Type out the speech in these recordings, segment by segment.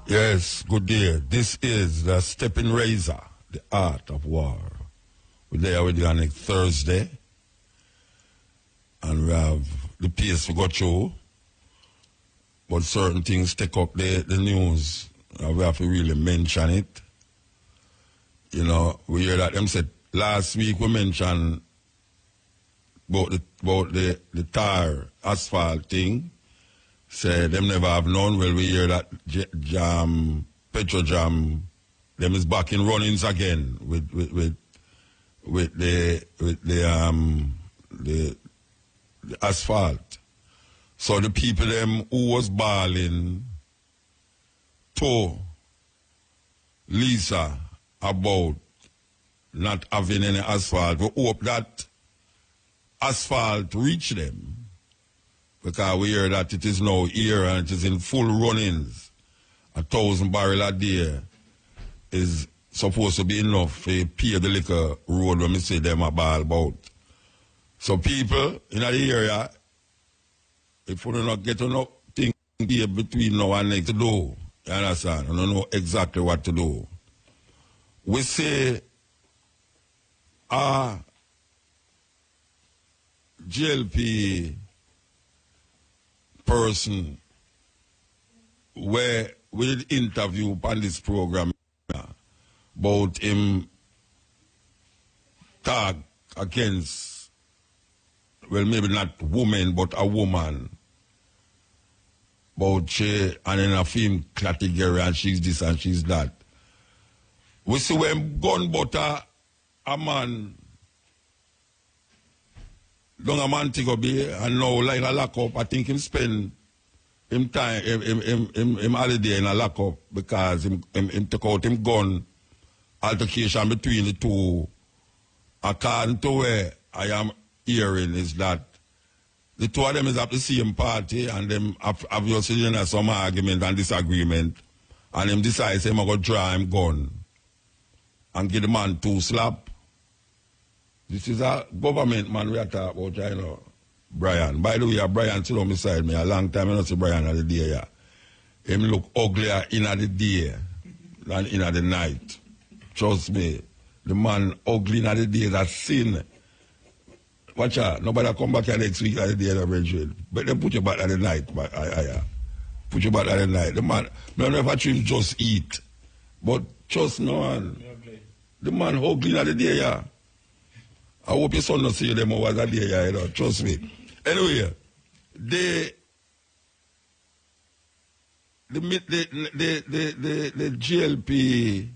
Yes, good day. This is the Steppin Razor, the art of war. We're there with you on next Thursday. And we have the pace we go through. But certain things take up the news. We have to really mention it. You know, we hear that them said last week we mentioned about the tar asphalt thing. Say them never have none. Well, we hear that Petrojam, them is back in runnings again with the asphalt. So the people them who was bawling to Lisa about not having any asphalt, we hope that asphalt reach them. Because we hear that it is now here and it is in full runnings. 1,000 barrels a day is supposed to be enough to pay the liquor road when we say them a ball about. So people in the area, if we do not get enough things here between now and next to do, you understand? I don't know exactly what to do. We say, GLP person where we did interview on this program about him tag against, well, maybe not woman, but a woman. About she and in a film category and she's this and she's that. We see when gun butter a man don't a man take be and now like a lock up, I think him spend him time him holiday in a lock up because him take out him gun altercation between the two. According to where I am hearing is that the two of them is at the same party and them obviously you know, some argument and disagreement and him decides him going to draw him gun and give the man 2 slap. This is a government man we are talking about, you know, Brian. By the way, Brian still on beside me. A long time I don't see Brian at the day. Yeah. Him look uglier in at the day than in at the night. Trust me. The man ugly in at the day, that's sin. Watch out. Nobody come back here next week at the day of the but they put you back at the night. But put you back at the night. The man, no never him just eat. But trust no one. The man ugly at the day, yeah. I hope your son not see them over that day, you know, trust me. Anyway, the GLP,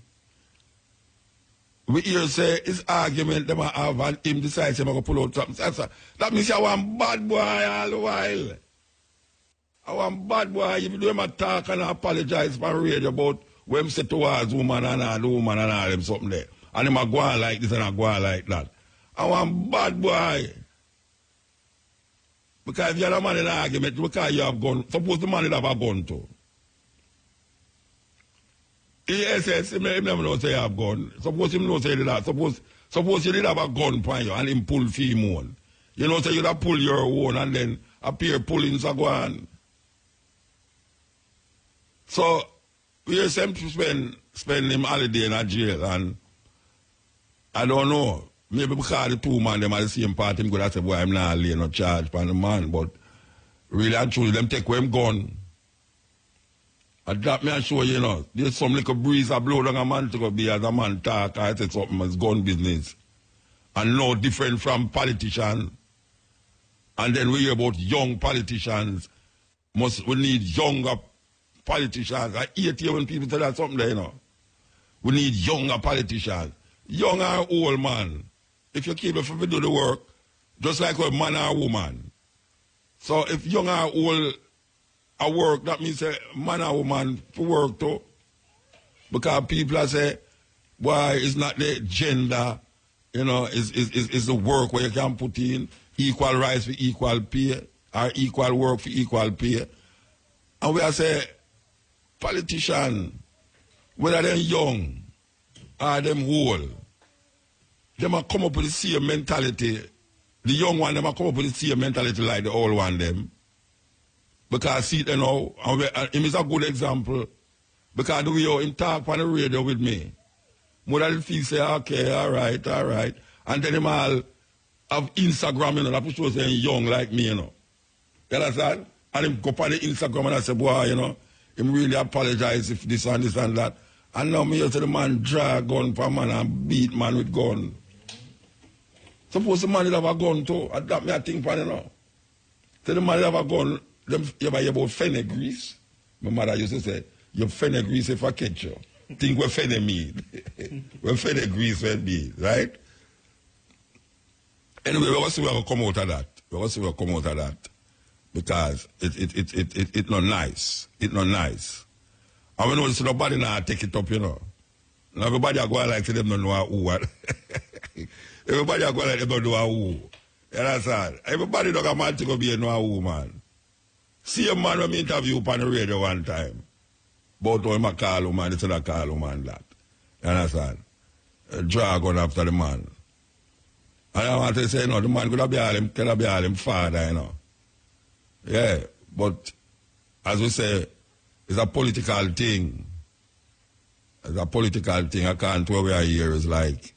we hear say his argument them have and him decides him going to pull out something. That means I want bad boy all the while. I want bad boy if you do him attack and apologize for radio about when say towards woman and all the woman and all them something there. And him a go on like this and a go on like that. I want bad boy. Because if you're a man in an argument, because you have gun, suppose the man have a gun too. Yes, he never know say you have gun. Suppose him know say that. Suppose you did have a gun upon you and him pull female. You know, say you'd have pull your own and then appear pulling so go on. So, we just spend him holiday in a jail and I don't know. Maybe because the two man them are the same party, I'm going to say, boy, I'm not laying no charge for the man, but really and truly, them take away him gun. And that me I show you, know, there's some little breeze a blow down a man to go be as a man talk, I say something as gun business. And no different from politicians. And then we hear about young politicians. We need younger politicians. I hate you when people tell that something there, you know. We need younger politicians. Young or old man. If you're capable to do the work, just like a man or a woman. So if young or old are work, that means a man or woman to work too. Because people are say, why it's not the gender, you know, it's the work where you can put in equal rights for equal pay, or equal work for equal pay. And we are say, politicians, whether they're young or them old, they might come up with the same mentality. The young one, they might come up with the same mentality like the old one them. Because see it you know, and him is a good example. Because the way you him talk on the radio with me, more than feel say, okay, all right. And then him all have Instagram, you know, that show saying young like me, you know. You understand? And him go on the Instagram and I say, boy, you know, him really apologize if this and that. And now me say the man drag gun for man and beat man with gun. Suppose the man have a gun too. And that me I think for you know. So the man have a gun, them you ever hear about fenugreek? My mother used to say, you fenugreek if I catch you. Think what fenugreek mean. What fenugreek will be, right? Anyway, we will see where we come out of that. We will see where we come out of that. Because it's not nice. It's not nice. And we know so nobody now take it up, you know. And everybody are going like them don't know who. Everybody are going like them don't know who. You understand? Everybody don't have man to go be a know who, man. See a man when me interview on the radio one time. But when I call him, man, it's not call him, man, that. You understand? Drag on after the man. And I want to say, no, the man could be all him father, you know. Yeah, but as we say, it's a political thing. It's a political thing. I can't where we are here is like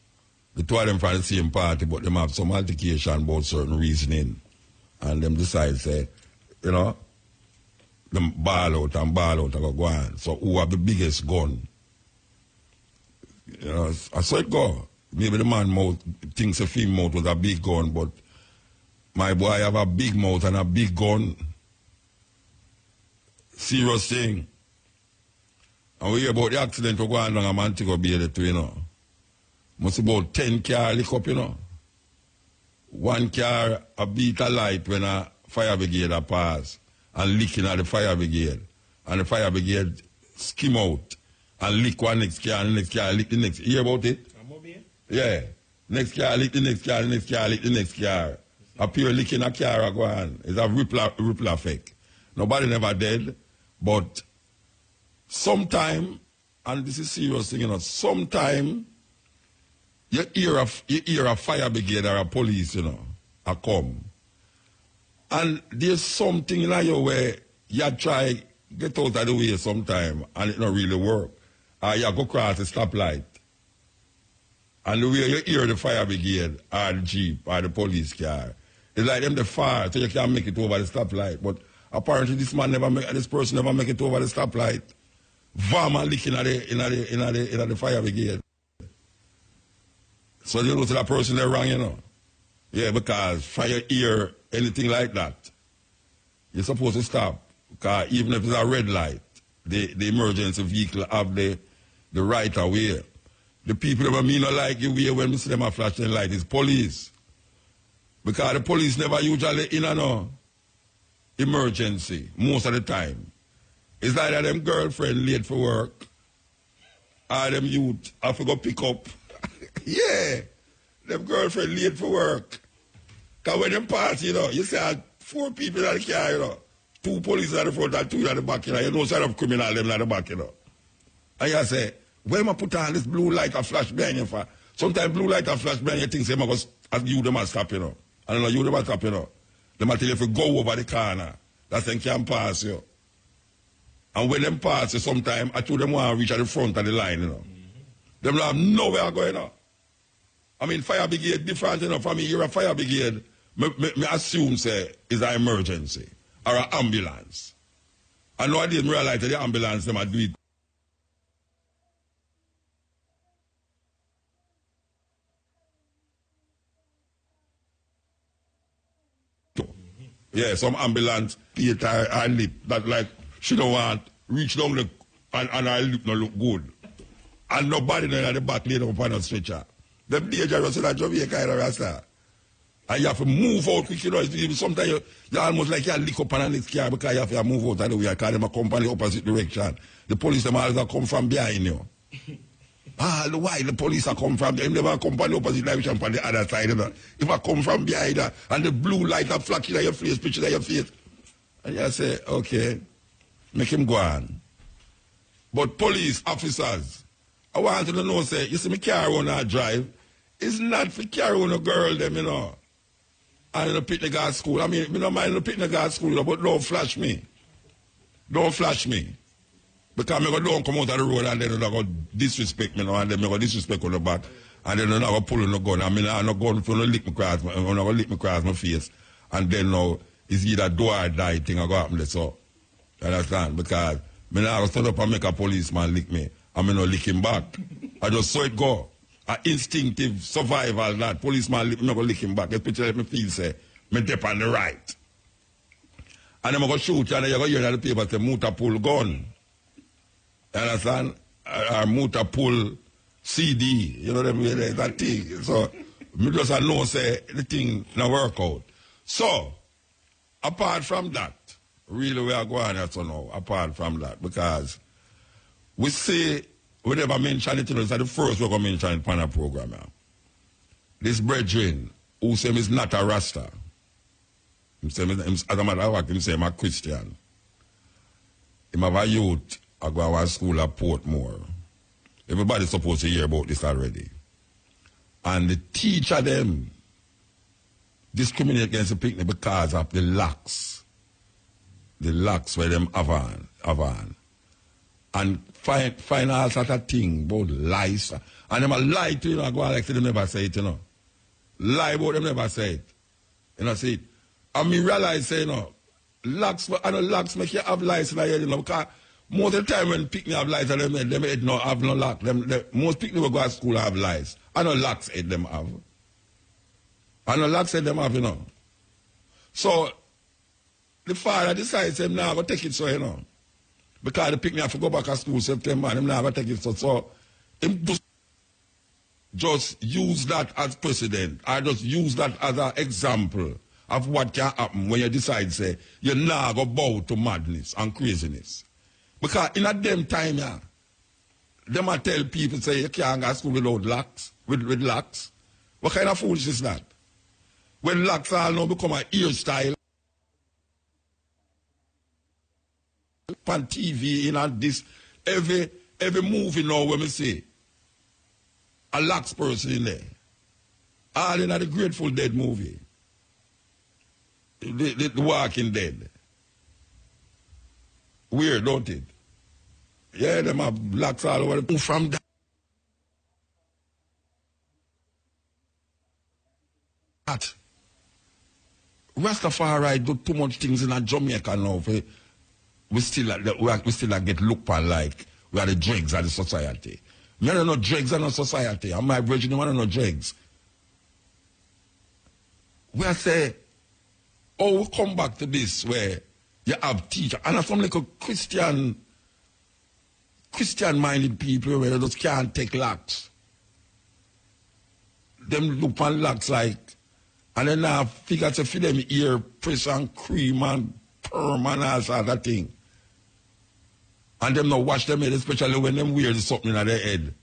the two of them from the same party, but them have some altercation about certain reasoning. And them decide, say, you know, them ball out and go on. So who have the biggest gun? You know, I saw it go. Maybe the man mouth thinks a female mouth was a big gun, but my boy have a big mouth and a big gun. Serious thing. And we hear about the accident we go on down a man to go be the two, you know. Must about 10 car lick up, you know. One car a beat a light when a fire brigade a pass and licking at the fire brigade. And the fire brigade skim out and lick one next car and the next car lick the next. You hear about it? Yeah. Next car lick the next car, the next car lick the next car. A pure licking a car go on. It's a ripple effect. Nobody never dead, but sometime, and this is serious thing, you know, sometime you hear a fire brigade or a police, you know, a come. And there's something in you where you try get out of the way sometime and it don't really work. Or you go cross the stoplight. And the way you hear the fire brigade or the jeep or the police car, it's like them the fire, so you can't make it over the stoplight. But apparently this person never make it over the stoplight. Vam and licking in the fire brigade. So you know to that person they're wrong, you know. Yeah, because fire hear anything like that, you're supposed to stop. Because even if it's a red light, the emergency vehicle have the right of way. The people that me not like you way when we see them a flashing light is police. Because the police never usually in an emergency most of the time. It's either them girlfriend late for work or them youth have to go pick up. Yeah, them girlfriend late for work. Because when them pass, you know, you see 4 people in the car, you know, 2 police at the front and 2 at the back, you know, you know, side of criminal them at the back, you know. And you say, where am I put on this blue light a flash behind you for? Sometimes blue light a flash behind you think say, you them a stop, you know. I don't know, you them a stop, you know. They might tell you if you go over the corner, that's them can pass you. And when them pass you, sometimes I told them want to reach at the front of the line, you know. Them don't have nowhere going on. I mean, fire brigade different, you know, from me, you're a fire brigade. Me assume, say, is an emergency or an ambulance. I know I didn't realize that the ambulance, them are do it. Yeah, some ambulance, Peter, her lip, that like, she don't want, reach down the, and her lip not look good. And nobody there at the back laid up on a stretcher. The dangerous in that Jamaica, you know, Rasta. And you have to move out quick, you know. Sometimes you almost like you lick up on the next car because you have to move out of the way. Because them come from the opposite direction. The police, them always come from behind you. Why the police are come from them? They never come from the opposite direction from the other side. You know? If I come from behind and the blue light are flashing at your face, picture at your face. And you say, okay, make him go on. But police officers, I want you to know, say, you see me car on a drive, it's not for carry on a girl, them, you know. And in the picnic guard school. I mean, I don't mind the picnic guard school, but don't flash me. Don't flash me. Because I don't come out of the road and then I go disrespect me now, and then I go disrespect on the back, and then I go pull on the gun. I mean, I'm not going to lick me across my face, and then now it's either do or die thing I go happen there. So, you understand? Because I go stand up and make a policeman lick me, and I not lick him back. I just saw it go. An instinctive survival that policeman lick me, I go lick him back. Especially if I feel say, me dip on the right. And then I go shoot you, and then you go hear in the paper say, Mutabaruka gun. You understand? Or Mutabaruka CD. You know what I mean? That thing. So, me just know say the thing not work out. So, apart from that, really we are going at so now, apart from that, because we say, we never mention it, it's the first we're going to mention it on a program. This brethren, who say he's not a Rasta, as a matter of fact, he say I'm a Christian. He have a youth, I go to school at Portmore. Everybody's supposed to hear about this already. And the teacher them discriminate against the picnic because of the locks. The locks where them have on. And find all sort of thing about lies. And them a lie to you, I go like them never say it, you know. Lie about them never say it. You know, see it. And me realize, say, you know, locks make you have lies in the head, you know, because most of the time when picnic have lies, them head no have no lock. Most picnic will go to school have lies. I know locks head them have. I know locks head them have, you know. So, the father decides him now go take it so, you know. Because the picnic have to go back to school September and him now go take it so. So, him just use that as precedent. I just use that as an example of what can happen when you decide, say, you now go bow to madness and craziness. Because in a them time, yeah, them a tell people, say, you can't go to school without locks, with locks. What kind of foolishness is that? When locks all now become a hairstyle, on TV, in this, every movie now, when we see a locks person in there. All in the Grateful Dead movie. The Walking Dead. Weird, don't it? Yeah, them have locks all over the from that. Rastafari do too much things in Jamaica now. We still get looked upon like we are the dregs of the society. Me don't know dregs in the society. And my brethren, I don't know dregs. We are say, oh, we come back to this where you have teachers, and some like a Christian-minded people where they just can't take locks. Them look on locks like, and then I figure to feed them ear press and cream and perm and all sort of thing. And them not wash them head, especially when them wear something in their head.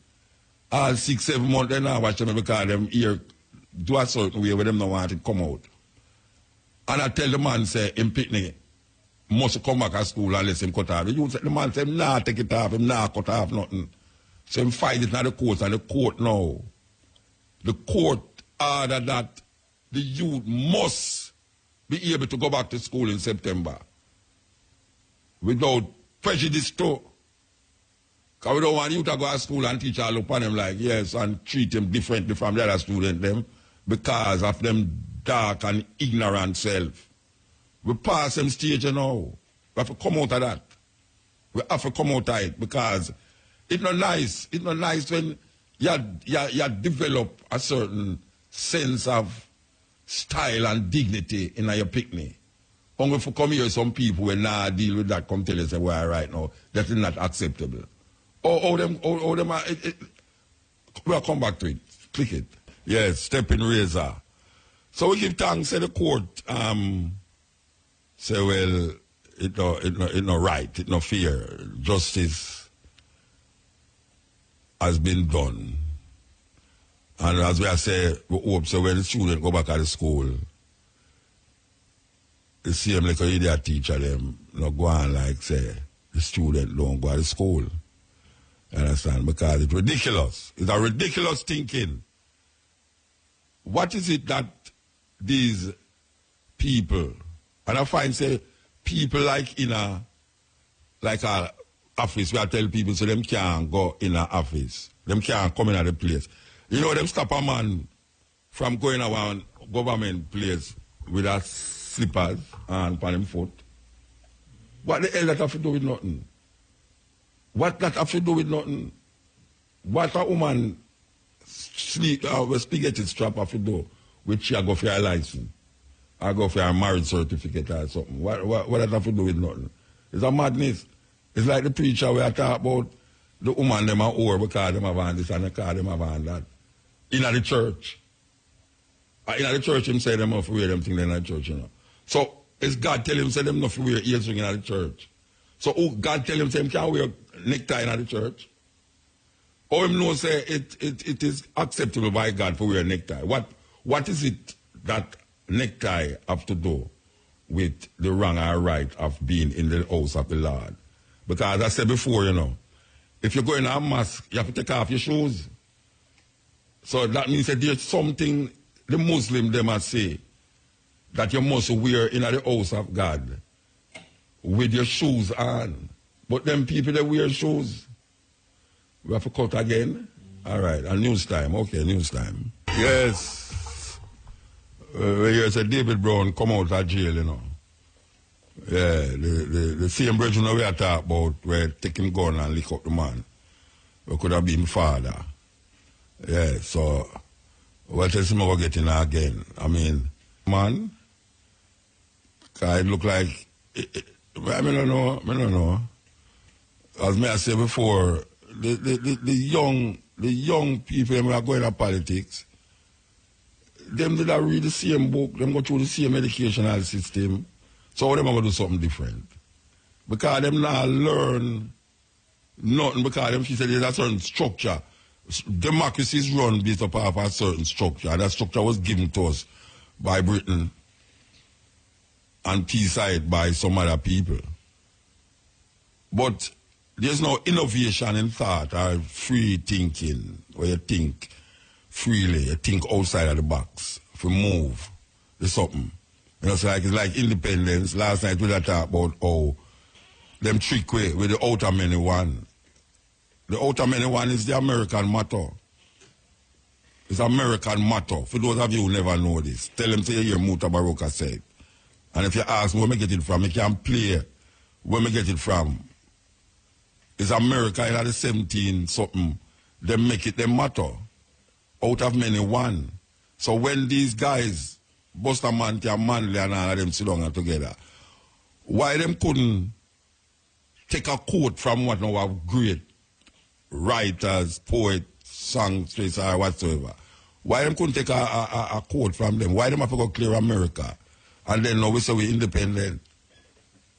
All 6-7 months, they not wash them because them ear do a certain way where them not want it come out. And I tell the man, say, him picnic, must come back to school unless him cut off. The man say, him nah take it off, him nah cut off nothing. So him fight it in the court, and the court now. The court order that the youth must be able to go back to school in September without prejudice too. Because we don't want you to go to school and teacher look upon them like, yes, and treat them differently from the other students them because of them dark and ignorant self. We pass them stage now. We have to come out of that. We have to come out of it because it's not nice. It's not nice when you develop a certain sense of style and dignity in your picnic. Only for come here, some people will not deal with that, come tell us why right now, that is not acceptable. We'll come back to it. Click it. Yes, Steppin razor. So we give thanks to the court, say, well, it no right, it no fair. Justice has been done. And as we say, we hope so when the students go back to the school, the same like an idiot teacher them not go on like say the student don't go to school. You understand? Because it's ridiculous. It's a ridiculous thinking. What is it that these people, and I find say people like office, we are tell people so them can't go in an office. Them can't come in at the place. You know, them stop a man from going around government place with a slippers and on him foot. What the hell that have to do with nothing? What that have to do with nothing? What a woman sleep with spaghetti strap have to do with she go for her license? I go for a marriage certificate or something. What that have to do with nothing? It's a madness. It's like the preacher where I talk about the woman them are over because them have this and because them have that. In the church. In the church, him say them have to wear them things in the church, you know. So, it's God tell him say them not to wear earring in the church. So, God tell him say him can't wear necktie in the church? Or him know say it is acceptable by God for wear a necktie. What is it that necktie have to do with the wrong or right of being in the house of the Lord? Because as I said before, you know, if you're going to a mosque, you have to take off your shoes. So that means that there's something the Muslim them must say that you must wear in the house of God with your shoes on. But them people that wear shoes, we have to cut again. All right, and news time. Okay, news time. Yes. Here's a David Brown come out of jail, you know. Yeah, the same bridge we are talking about where take him gun and lick up the man. We could have been father. Yeah, so what else am I going to get in again? I mean, man, it look like, I don't know. As I said before, the young people who are going to politics, them did not read the same book, them go through the same educational system. So them are going to do something different. Because them not learn nothing, because them she said there's a certain structure. Democracy is run based upon a certain structure, and that structure was given to us by Britain and decided by some other people. But there's no innovation in thought or free thinking, where you think freely, you think outside of the box, if you move, there's something. You know, it's like independence. Last night we talked about how them trick way with the outer many one. The outer many one is the American motto. It's American motto. For those of you who never know this, tell them to hear Mutabaruka say it. And if you ask me where I get it from, you can play where I get it from. It's America in the 17 something. They make it their motto. Out of many one. So when these guys, Bustamante and Manley and all of them sit down together, why them couldn't take a quote from one of our great writers, poets, songsters, or whatsoever? Why them couldn't take a quote from them? Why them have to go clear America? And then now we say we're independent.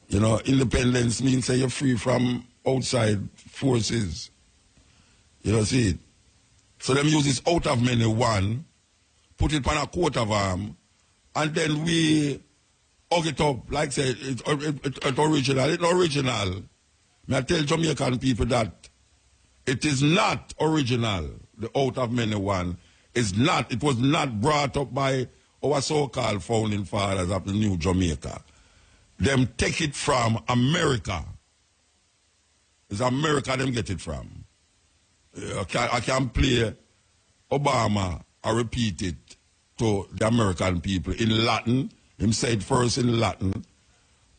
You know, independence means that you're free from outside forces. You know, see it? So them use this out of many one, put it on a coat of arm, and then we hug it up, like say, it's original. It's original. I tell Jamaican people that it is not original. The out of many one is not, it was not brought up by our so-called founding fathers of the new Jamaica. Them take it from America. It's America them get it from. I can play Obama or repeat it to the American people in Latin. Him say it first in Latin,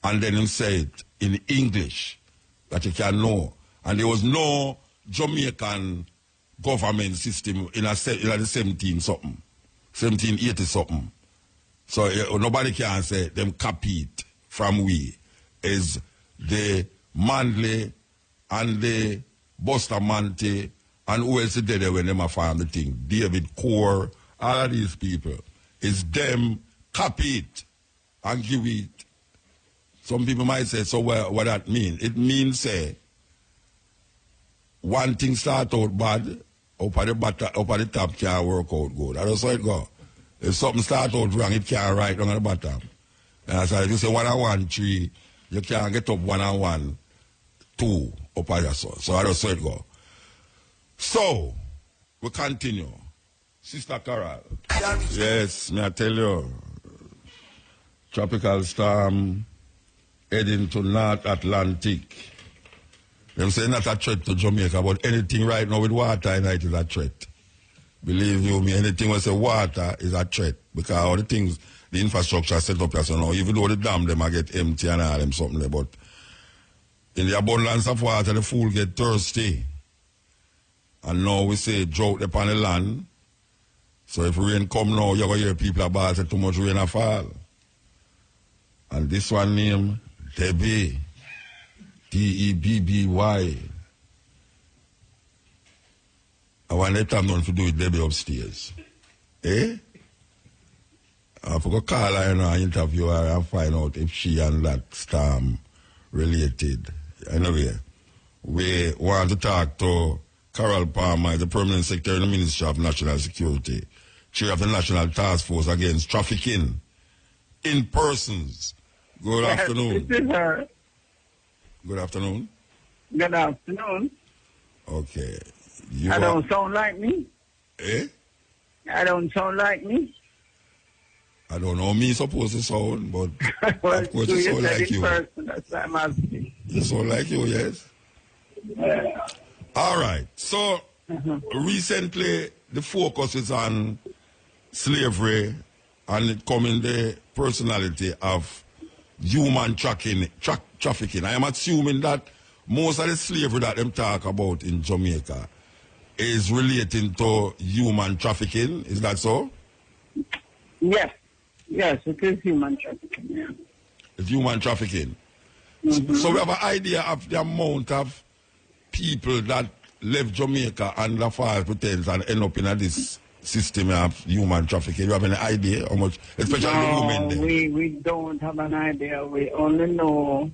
and then him say it in English, that you can know. And there was no Jamaican government system in the 17 something, 1780 something. So nobody can say them copy it from we. Is the Manley and the Bustamante and who else did it when them found the thing? David Core, all of these people. It's them copy it and give it. Some people might say, so what that mean? It means, say, one thing start out bad, up at the top can't work out good. That's how it go. If something start out wrong, it can't right down at the bottom. And so if you say 1 and 1, 3, you can't get up 1 and 1, 2 up at the so. So that's how it go. So, we continue. Sister Carol. Yes, may I tell you, tropical storm heading to North Atlantic. Them say not a threat to Jamaica, but anything right now with water in it is a threat. Believe you me, anything with water is a threat. Because all the things, the infrastructure set up as you know, even though the dam them I get empty and all them something there, but in the abundance of water, the fool get thirsty. And now we say drought upon the land. So if rain come now, you're going to hear people about it, too much rain a fall. And this one name, Debbie. Debby. I want to time to do with Debbie upstairs. Eh? I forgot to call her and interview her and find out if she and that storm related. Anyway, we want to talk to Carol Palmer, the Permanent Secretary in the Ministry of National Security, Chair of the National Task Force Against Trafficking in Persons. Good afternoon. This is her. Good afternoon. Good afternoon. Okay. I don't sound like me. Eh? I don't sound like me. I don't know me supposed to sound, but well, of course you sound like you. Person, that's what I'm asking. You sound like you, yes? All right. So, recently, the focus is on slavery and it coming the personality of human trafficking. I am assuming that most of the slavery that them talk about in Jamaica is relating to human trafficking. Is that so? Yes. Yes, it is human trafficking, yeah. It's human trafficking. So we have an idea of the amount of people that left Jamaica under false pretense and end up in this system of human trafficking. You have any idea how much, especially the women there? We don't have an idea. We only know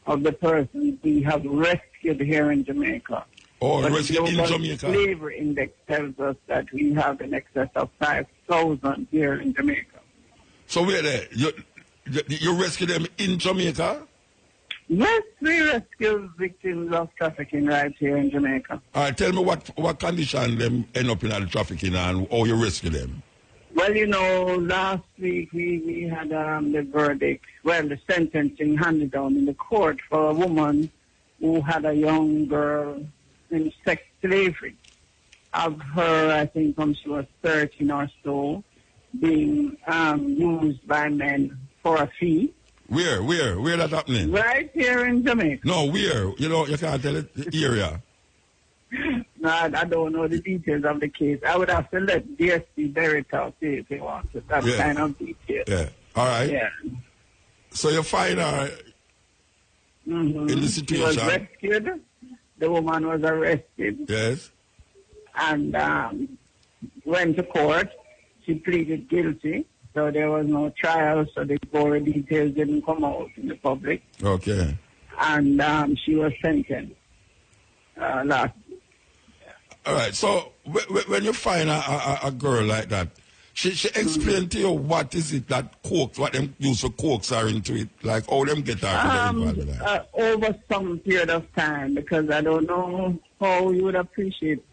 of the persons we have rescued here in Jamaica. Oh, rescued in Jamaica? The slavery index tells us that we have in excess of 5,000 here in Jamaica. So wait there, you rescue them in Jamaica? Yes, we rescue victims of trafficking right here in Jamaica. All right, tell me what condition them end up in the trafficking and how you rescue them. Well, you know, last week we had the verdict, the sentencing handed down in the court for a woman who had a young girl in sex slavery. Of her, I think, when she was 13 or so, being used by men for a fee. Where that happening? Right here in Jamaica. No, where? You know, you can't tell it, the area. No, I don't know the details of the case. I would have to let DSP Beretta say if he wants it. That kind of detail. Yeah. All right. Yeah. So you find her in the situation. She was rescued. The woman was arrested. Yes. And went to court. She pleaded guilty. So there was no trial, so the gory details didn't come out in the public. Okay. And she was sentenced last. All right. So when you find a girl like that, she explained to you what is it that coax, what them use for coax her into it, like how them get her involved with that? Over some period of time, because I don't know how you would appreciate.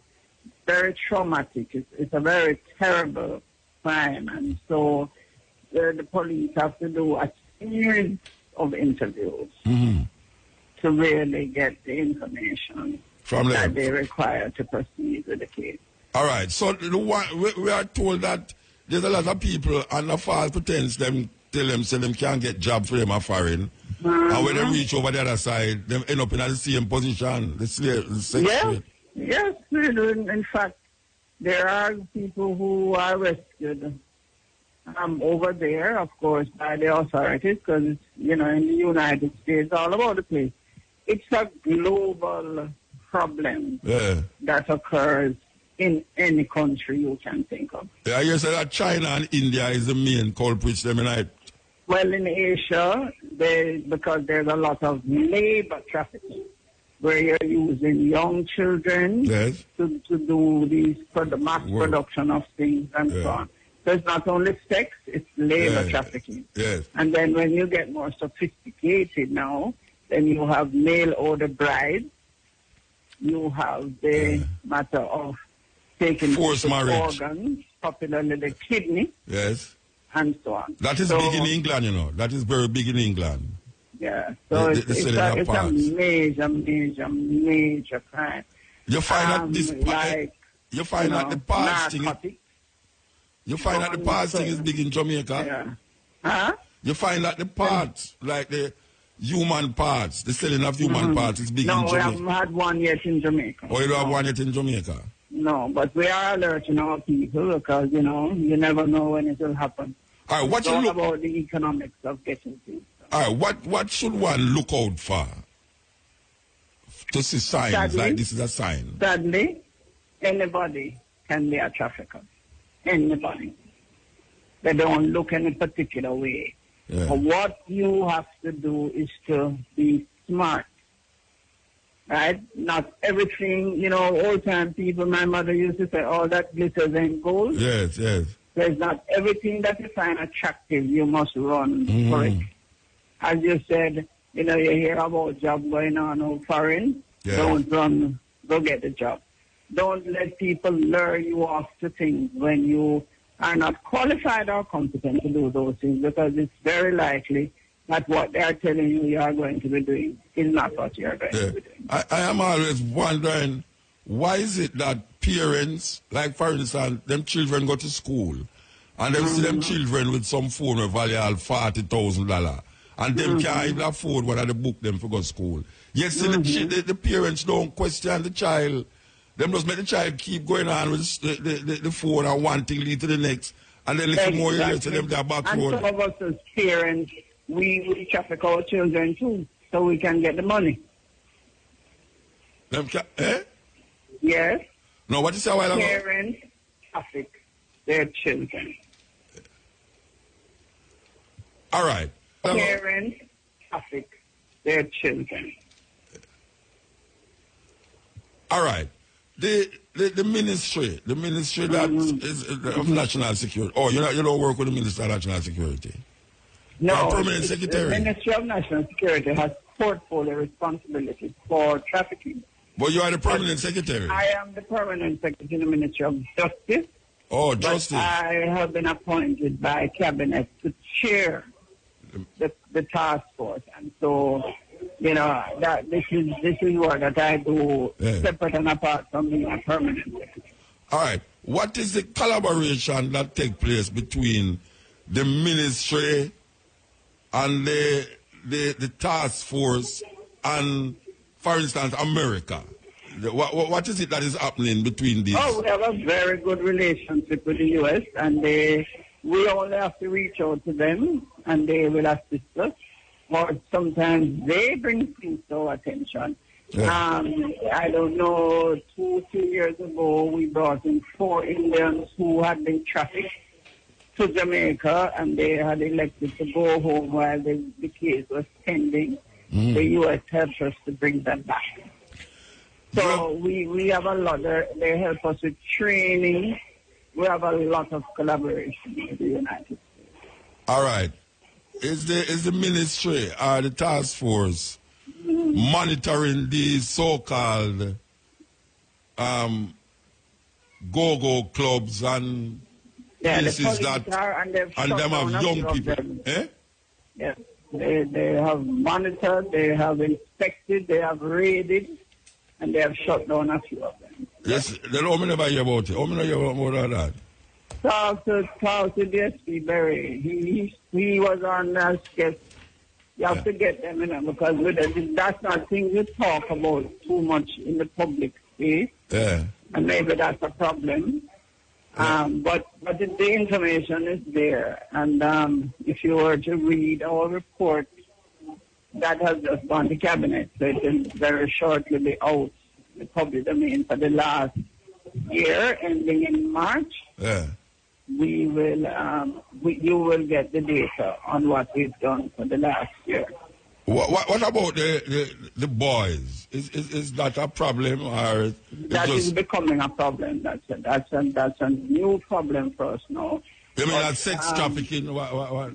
Very traumatic. It's a very terrible crime, and so the police have to do a series of interviews to really get the information from that they require to proceed with the case. All right, so we are told that there's a lot of people under false pretense them tell them say them can't get job for them a foreign, and when they reach over the other side, them end up in the same position, the sex trade. Yes, we do. In fact, there are people who are rescued over there, of course, by the authorities, because, you know, in the United States, all over the place. It's a global problem that occurs in any country you can think of. Yeah, you said that China and India is the main culprits them in it. Well, in Asia, because there's a lot of labor trafficking, where you're using young children to do these mass production of things and so on. So it's not only sex, it's labor trafficking. Yes. And then when you get more sophisticated now, then you have mail order brides. You have the matter of taking forced marriage, organs, popularly the kidney. Yes. And so on. That is big in England, you know. That is very big in England. Yeah. So it's a major crime. You find that this like, you find that the parts thing. You find that the parts thing is big in Jamaica. Yeah. Huh? You find that the parts, like the human parts, the selling of human parts is big in Jamaica. No, we haven't had one yet in Jamaica. Oh, you don't have one yet in Jamaica? No, but we are alerting our people because, you know, you never know when it will happen. All right, it's all about the economics of getting things. All right, what should one look out for to see signs like this is a sign? Sadly, anybody can be a trafficker. Anybody. They don't look any particular way. Yeah. But what you have to do is to be smart. Right? Not everything, you know, old time people, my mother used to say, oh, that glitters ain't gold. Yes, yes. There's not everything that you find attractive, you must run for it. As you said, you know, you hear about job going on over foreign. Yeah. Don't run, go get the job. Don't let people lure you off to things when you are not qualified or competent to do those things, because it's very likely that what they are telling you are going to be doing is not what you are going to be doing. I am always wondering, why is it that parents, like for instance, them children go to school and them see them children with some phone with value of $40,000 and them can't even afford what the book them for go to school. Yes, the parents don't question the child. Them just make the child keep going on with the phone and one thing lead to the next, and then little more years to them they're back road. And some of us as parents, we traffic our children too, so we can get the money. Them eh? Yes. No, what you say a while ago? Parents traffic their children. All right. Parents traffic their children. All right. The ministry that is of national security. Oh, you don't work with the Minister of National Security. No, permanent secretary. The Ministry of National Security has portfolio responsibility for trafficking. But you are the permanent secretary. I am the permanent secretary in the Ministry of Justice. Oh, Justice. I have been appointed by Cabinet to chair the task force, and so, you know, that this is work that I do separate and apart from being a permanent secretary. All right. What is the collaboration that takes place between the ministry and the task force and, for instance, America? What is it that is happening between these? Oh, we have a very good relationship with the U.S., and we only have to reach out to them, and they will assist us. Or sometimes they bring things to our attention. Yeah. I don't know, 2-3 years ago, we brought in 4 Indians who had been trafficked to Jamaica, and they had elected to go home while the case was pending. The U.S. helped us to bring them back. So we have a lot. They help us with training. We have a lot of collaboration with the United States. All right. Is the ministry or the task force monitoring these so-called go-go clubs and places that and them have young people? Yes, they have monitored, they have inspected, they have raided, and they have shut down a few of them. Yes, they don't never hear about it. How many hear about that? Talk to DSP Berry. He was on as guest. You have to get them, you know, because that's not things you talk about too much in the public space. Yeah. And maybe that's a problem. Yeah. But the information is there. And if you were to read our report, that has just gone to Cabinet, so it will very shortly be out in the public domain for the last year, ending in March. Yeah. We will, you will get the data on what we've done for the last year. What about the boys? Is that a problem, or that is becoming a problem? That's a new problem for us now. You mean that sex trafficking? What?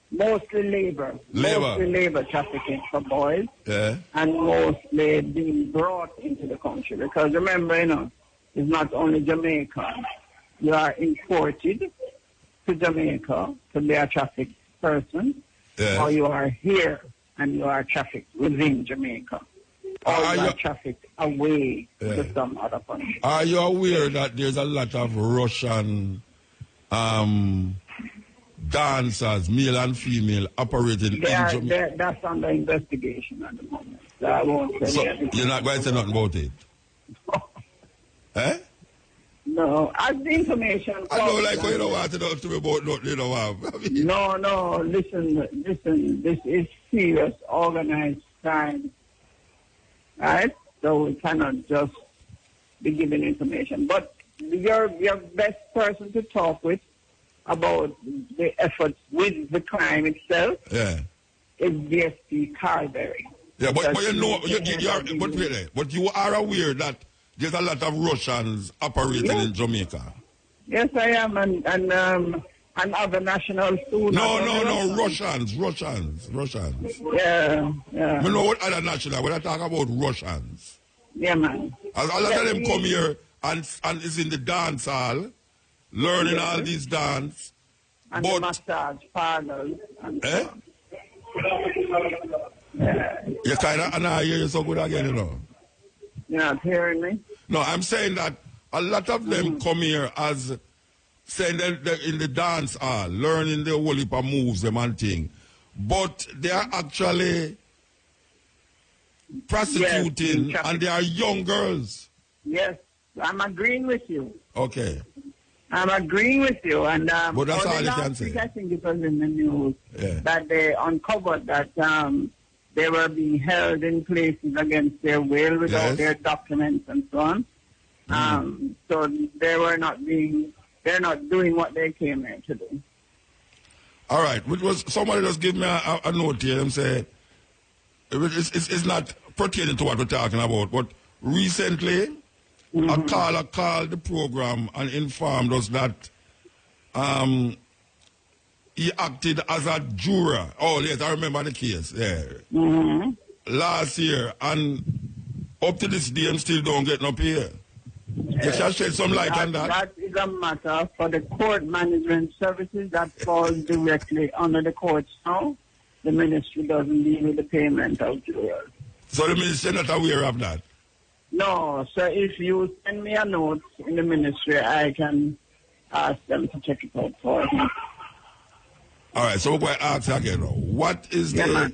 Mostly labor. Mostly labor trafficking for boys. Yeah. And mostly being brought into the country, because remember, you know, it's not only Jamaica. You are imported to Jamaica to be a trafficked person, or you are here and you are trafficked within Jamaica. Or you are trafficked away to some other country. Are you aware that there's a lot of Russian dancers, male and female, operating in Jamaica? That's under investigation at the moment. So I won't say anything. You're not going to say nothing about it? Eh? No, as the information comes... I don't like what you don't want to talk to me about nothing you don't have. I mean, no, listen, this is serious, organized crime. Right? So we cannot just be giving information. But your best person to talk with about the efforts with the crime itself is DSP Carberry. Yeah, but you know, but you are aware that there's a lot of Russians operating in Jamaica. Yes, I am, and other nationals too. No, Russians. Yeah. We know what other nationals, when I talk about Russians. Yeah, man. A lot of them come here and is in the dance hall, learning all these dance. And the massage parlors. You kind of, and I hear you so good again, you know. You're not hearing me? No, I'm saying that a lot of them come here as saying they're in the dance hall, learning the whole heap of moves, them and thing. But they are actually prostituting, and they are young girls. Yes, I'm agreeing with you. Okay. I'm agreeing with you. And but that's all you can say. I think it was in the news that they uncovered that they were being held in places against their will without their documents and so on. So they're not doing what they came here to do. All right. Somebody just give me a note here and say it's not pertaining to what we're talking about, but recently a caller called the program and informed us that he acted as a juror. Oh, yes, I remember the case. Yeah. Last year, and up to this day, still don't get no pay. You can shed some light on that. That is a matter for the court management services that falls directly under the courts now. The ministry doesn't deal with the payment of jurors. So the ministry is not aware of that? No. So if you send me a note in the ministry, I can ask them to check it out for me. All right, so we're going to ask again, what is the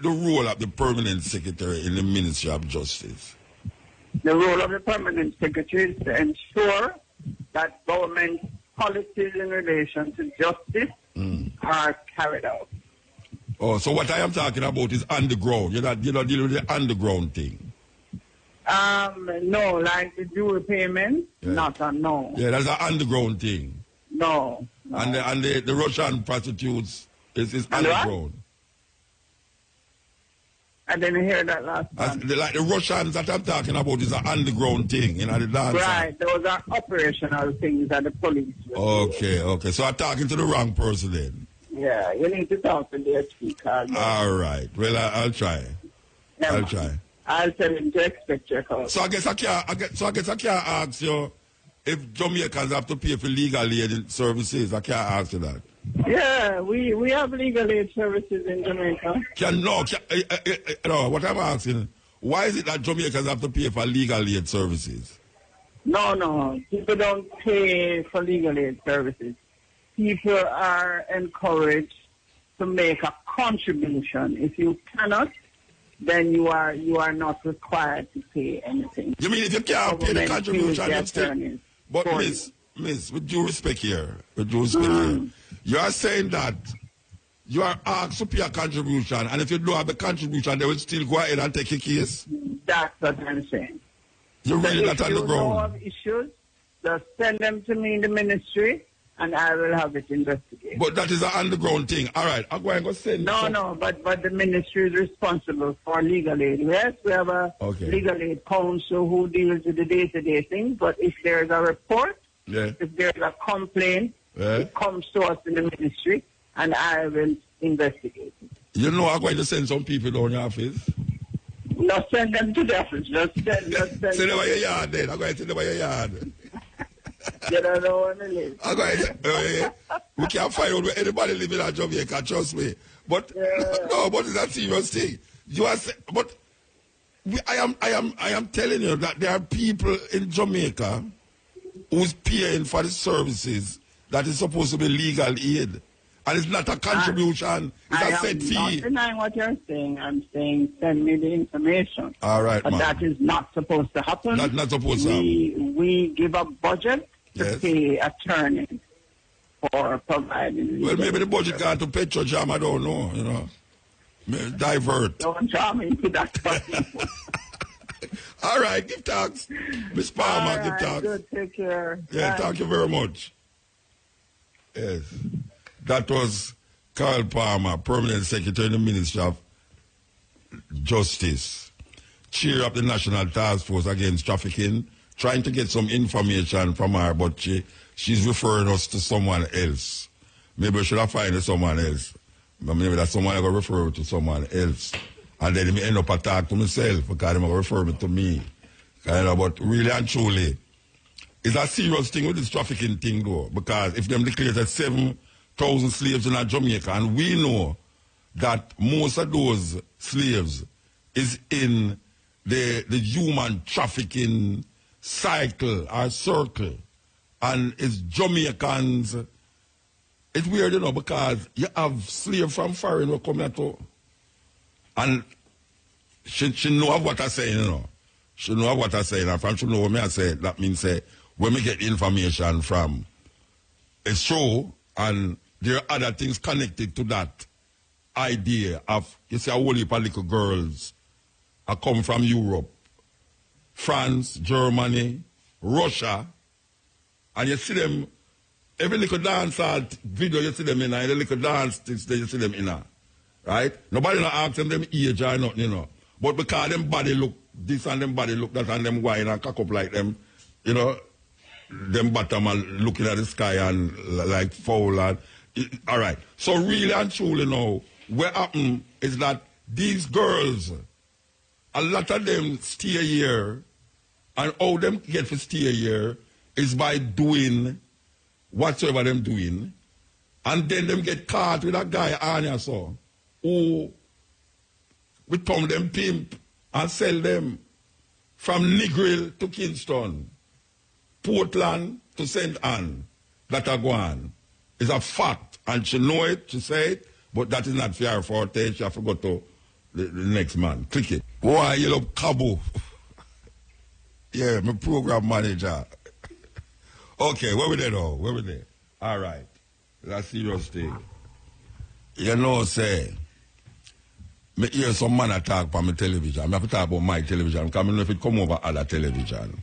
role of the permanent secretary in the Ministry of Justice? The role of the permanent secretary is to ensure that government policies in relation to justice are carried out. Oh, so what I am talking about is underground. You're not dealing with the underground thing. No, like the jury payment, no. Yeah, that's an underground thing. No. And the Russian prostitutes is underground. I didn't hear that last time. Like the Russians that I'm talking about is an underground thing, the dance. Right, those are operational things that the police will do. Okay. So I'm talking to the wrong person then. Yeah, you need to talk to their speaker. All right. Well, I'll try. I'll try. I'll tell him to expect your call. So I guess I can't ask you if Jamaicans have to pay for legal aid services. I can't ask you that. Yeah, we have legal aid services in Jamaica. No, what I'm asking, why is it that Jamaicans have to pay for legal aid services? No, people don't pay for legal aid services. People are encouraged to make a contribution. If you cannot, then you are not required to pay anything. You mean if you can't pay the contribution, but Miss, with due respect here, you are saying that you are asked to pay a contribution, and if you don't have the contribution, they will still go ahead and take your case? That's what I'm saying. You're really not on the ground. If you know of issues, just send them to me in the ministry, and I will have it investigated. But that is an underground thing. All right, I'm going to send No, but the ministry is responsible for legal aid. Yes, we have a legal aid council who deals with the day-to-day things, but if there is a report, if there is a complaint, it comes to us in the ministry, and I will investigate it. You know I'm going to send some people down your office? No, send them to the office. Just send them to your yard then. I'm going to send them to your yard. You don't know where they live. I'm going to we can't find out where anybody living in Jamaica, trust me. But no, but it's a serious thing. You are but I am telling you that there are people in Jamaica who's paying for the services that is supposed to be legal aid. And it's not a contribution, it's a set fee. I'm not denying what you're saying. I'm saying send me the information. All right, but that is not supposed to happen. That's not supposed to happen. We give a budget to Yes. pay attorneys for providing. Well, maybe the budget got to Petro Jam, I don't know, you know. Divert. Don't draw me into that. All right, give thanks. Miss Palmer, give thanks. Good, take care. Yeah, thank you very much. Yes. That was Carl Palmer, Permanent Secretary in the Ministry of Justice. Cheer up the National Task Force Against Trafficking, trying to get some information from her, but she's referring us to someone else. Maybe we should have found someone else. But maybe that someone I go refer to someone else. And then me end up attack to myself because they refer me to me. But really and truly, it's a serious thing with this trafficking thing though. Because if them declare that 7,000 slaves in Jamaica, and we know that most of those slaves is in the human trafficking cycle or circle. And it's Jamaicans. It's weird, you know, because you have slaves from foreign who come here too. And she know of what I say, you know. She know of what I say. And from she know what I say, that means when we get information from, it's true, and there are other things connected to that idea of, you see, a whole heap of little girls are come from Europe, France, Germany, Russia, and you see them, every little dance video you see them in, every little dance things you see them in, right? Nobody not ask them age or nothing, you know. But because them body look this and them body look that and them wine and cock up like them, you know, them bottom and looking at the sky and like foul and, all right. So really and truly now, what happened is that these girls, a lot of them stay here, and how them get to stay here is by doing whatsoever them doing, and then them get caught with a guy Anya saw, who we turn them pimp and sell them from Negril to Kingston, Portland to St. Anne. That are going is a fact, and she know it, she say it, but that is not fair for her. She forgot to the next man. Click it. Boy, you love Cabo. Yeah, my program manager. Okay, where we there now? Where we there? All right. That's serious thing. You know, say, me hear some man talk on my television. I have to talk about my television because I know if it come over other television.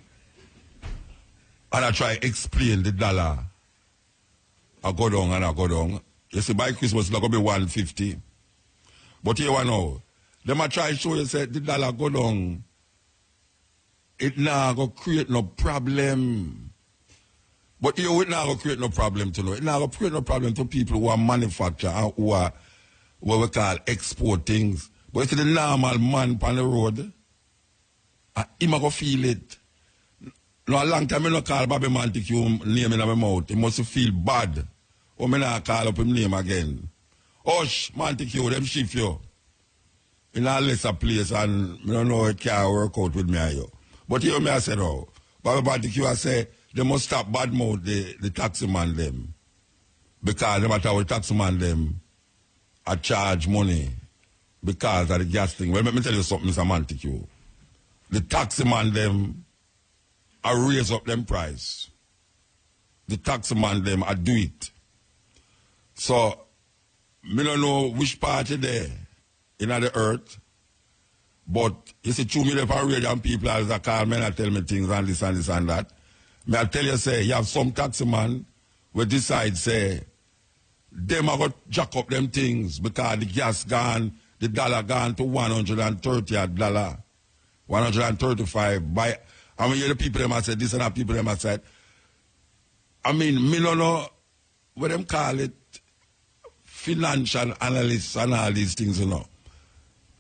And I try to explain the dollar. I go down and I go down. You see, by Christmas, it's going to be 150. But here one now, them I try to show you, say, the dollar go down. It now going to create no problem. But here it now going to create no problem to know. It now going to create no problem to people who are manufacture and who are what we call export things. But it's the normal man on the road. He might go feel it. No, a long time I don't call Bobby Montague name in my mouth. He must feel bad. Or I not call up his name again. Hush, Montague, them shift you. In a lesser place, and I don't know it can't work out with me and you. But here me I said, oh, Bobby Montague, I say, they must stop bad mouth the taxi man them. Because no matter what taxi man them, I charge money because of the gas thing. Well, let me tell you something, Mr. Montague. The taxi man them, I raise up them price. The taxi man them, I do it. So, me don't know which party there in the earth, but you see, true me there for radio and people as I call me and tell me things and this and this and that. May I tell you, say, you have some taxi man who decide, say, them are going to jack up them things because the gas gone, the dollar gone to $130, 135. By, I mean, the people them have said, this and that people them have said, I mean, me don't know what them call it, financial analysts and all these things, you know.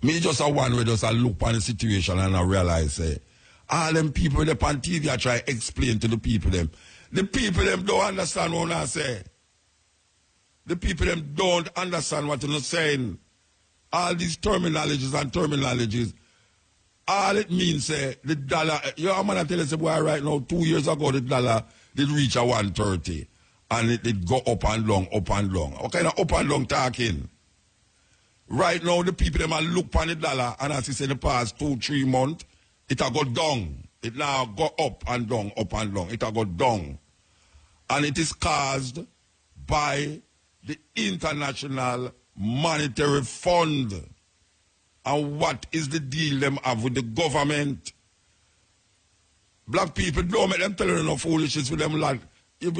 Me just a one way just a look on the situation and I realize, say, all them people with the on TV I try to explain to the people them. The people them don't understand what I say. the people them don't understand what you're saying. All these terminologies, all it means, the dollar, I'm going to tell you, boy, right now, 2 years ago, the dollar did reach a 130. And it did go up and down, up and down. What kind of up and down talking? Right now, the people them look on the dollar, and as you say, the past 2-3 months, it a go down. It now go up and down, up and down. It a go down. And it is caused by the International Monetary Fund. And what is the deal them have with the government? Black people, don't make them tell you no foolishness with them, lad. The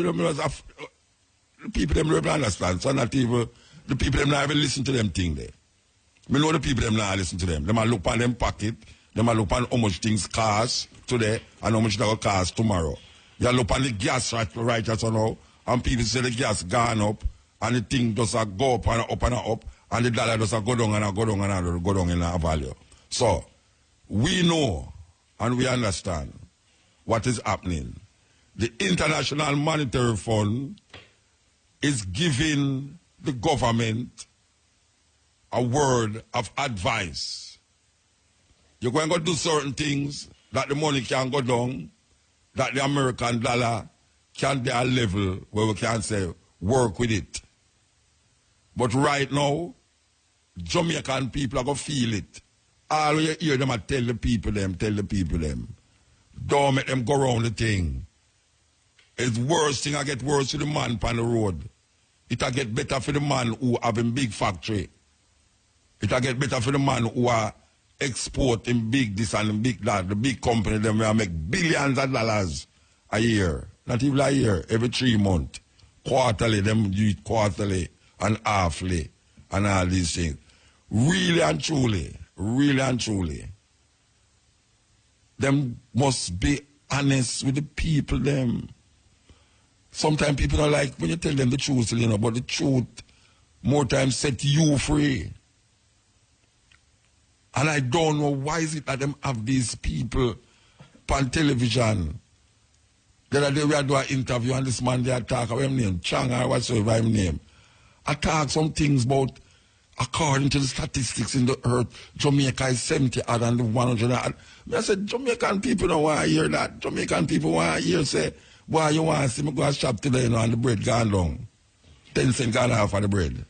people them don't understand. So not even, the people them not even listen to them thing there. Me know the people them not listen to them. They might look on them pocket. They might look on how much things cost today and how much they will cost tomorrow. You look on the gas right just now, and people say the gas gone up, and the thing does go up and up and up, and the dollar does go down and go down and go down in our value. So, we know and we understand what is happening. The International Monetary Fund is giving the government a word of advice. You're going to do certain things that the money can go down, that the American dollar can be a level where we can say, work with it. But right now, Jamaican people are going to feel it. All you hear them are tell the people them. Don't make them go around the thing. It's worse thing, I get worse for the man on the road. It'll get better for the man who have a big factory. It'll get better for the man who are exporting big this and big that. The big company, them will make billions of dollars a year. Not even a year, every 3 months. Quarterly, them do it quarterly and halfly and all these things. Really and truly, them must be honest with the people, them. Sometimes people don't like when you tell them the truth, you know, but the truth more times set you free. And I don't know why is it that them have these people on television. The other day we had do an interview and this man they talk about him name, Chang or whatsoever his name. I talk some things about, according to the statistics in the earth, Jamaica is 70 odd and the 100 odd. I said, Jamaican people don't want to hear that. Jamaican people want to hear, say, boy, you want to see me go to shop today, you know, and the bread gone down. 10 cents gone off for the bread.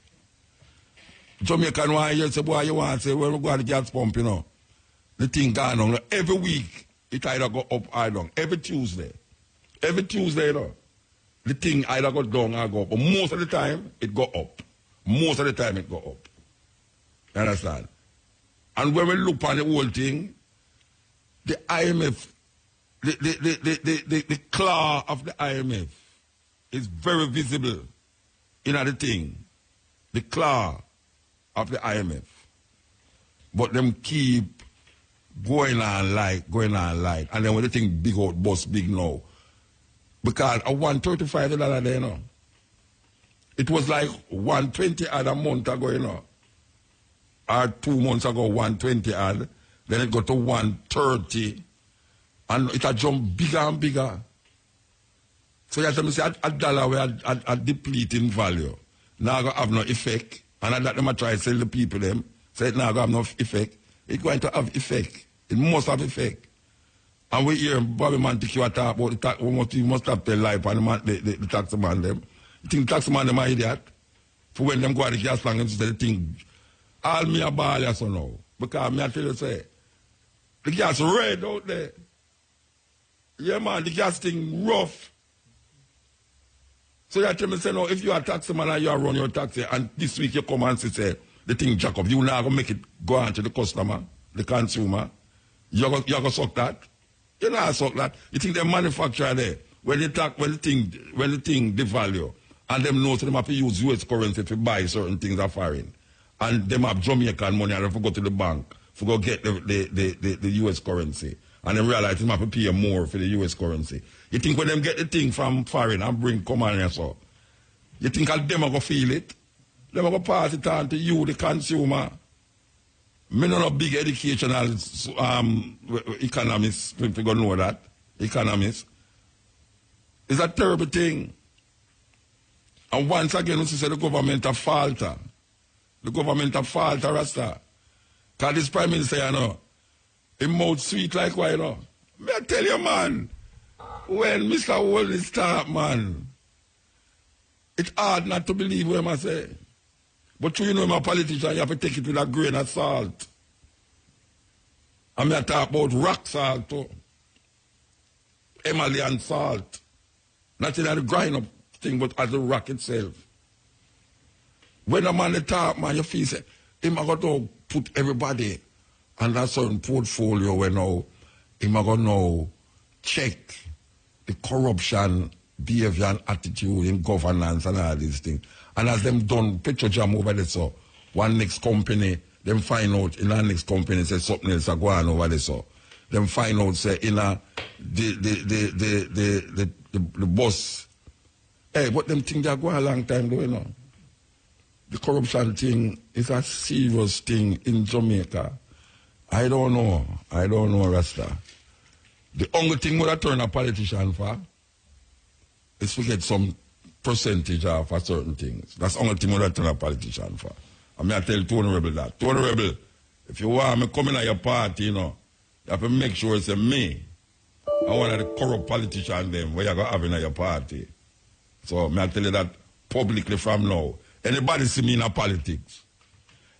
Jamaican want to hear, say, boy, you want to say, well, we go to the gas pump, you know. The thing gone down. Every week, it either go up or down. Every Tuesday, you know. The thing either go down or go up. But most of the time, it go up. Most of the time, it go up. You understand? And when we look on the whole thing, the IMF, the claw of the IMF is very visible in the thing. The claw of the IMF. But them keep going on like. And then when the thing big out, bust big now. Because a $135 there, you know. It was like 120 odd a month ago, you know. Or 2 months ago, 120 odd. Then it got to 130. And it had jumped bigger and bigger. So you have to say a dollar we are depleting value. Now going to have no effect. And that them try to sell the people them. Say it now going to have no effect. It's going to have effect. It must have effect. And we hear Bobby Man take you talk about the tax, we must have their life and the tax man them. You think the tax man them are idiot? For when them go to the gas tank and say the thing, all me a ball yes or no. Because me I tell you say, the gas red out there. Yeah man, the gas thing rough. So you tell me say no, if you are a taxi man and you are run your taxi and this week you come and say the thing jack up, you now go make it go on to the customer, the consumer. You're going to suck that. You know how to suck that. You think they manufacture there when the thing devalue and them know so them have to use US currency to buy certain things are foreign. And them have Jamaican money and they go to the bank to go get the US currency. And then realize them have to pay more for the US currency. You think when them get the thing from foreign and come on and so, you think them are going to feel it? Them are going to pass it on to you, the consumer. Me not a big educational economist, if you go know that. Economist. It's a terrible thing. And once again, we say the government have falter. The government have falter, Rasta. Because this Prime Minister, you know, he mouth sweet like why, you know. May I tell you, man, when Mr. Wolden start, man, it's hard not to believe what I say. But you know, I'm a politician, you have to take it with a grain of salt. I'm going to talk about rock salt too. Himalayan salt. Not in the grind up thing, but as the rock itself. When a man talk, man, you feel say, him got to put everybody under a certain portfolio where now, him got to now check the corruption, behavior and attitude in governance and all these things. And as them done Petrojam over there, so one next company, them find out in our next company say something else are going over there, so them find out say in a the boss. Hey, but them think they go a long time though, you know. The corruption thing is a serious thing in Jamaica. I don't know, Rasta. The only thing we turn a politician for is to get some percentage of for certain things. That's the only thing we turn a politician for. I'm going to tell Tony Rebel that. Tony Rebel, if you want me coming at your party, you know, you have to make sure it's me. I one of the corrupt politicians them where you're going to have in your party. So I'm going to tell you that publicly from now. Anybody see me in a politics?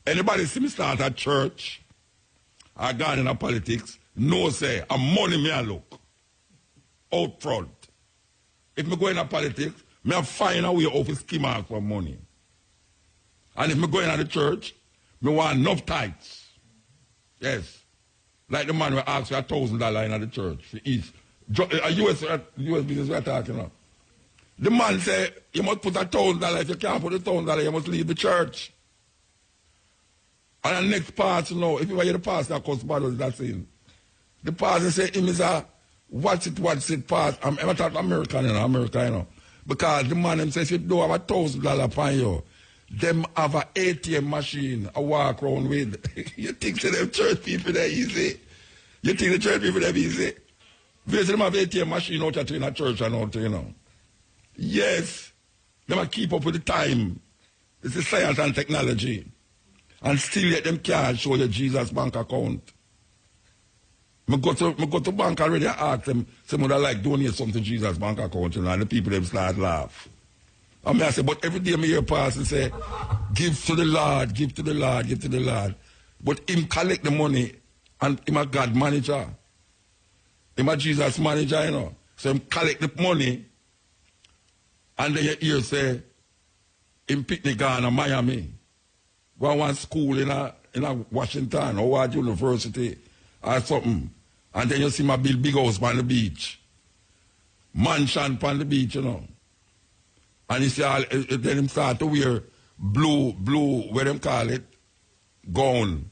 Anybody see me start a church? I got in a politics? No say, I'm money me I look. Out front. If me go in a politics, me find a way of to scheme out for money. And if me go in the church, me want enough tithes. Yes. Like the man who asked for $1,000 in the church for each. A US business we're talking about. The man say, you must put $1,000. If you can't put $1,000, you must leave the church. And the next part, you know, if you were the pastor, cost bottles, that's in. The pastor say, him is a what's it part. I'm talking American, you know. Because the man him says, if you don't have $1,000 upon you, them have an ATM machine I walk around with. You think to them church people they're easy? You think the church people they're easy? Because them have ATM machine out there in a church and out there, you know. Yes. They must keep up with the time. It's the science and technology. And still yet them can't show you Jesus bank account. I go to bank already and ask them, someone that like donate something to Jesus bank account, you know, and the people them start laugh. And I say, but every day I hear pastor say, give to the Lord, give to the Lord, give to the Lord. But him collect the money and him a God manager. Him a Jesus manager, you know. So him collect the money and then you hear say, him picnic on Miami. Go to one school in a Washington or Howard University or something. And then you see my big house on the beach. Mansion on the beach, you know. And you see, then him start to wear blue, what them call it, gown,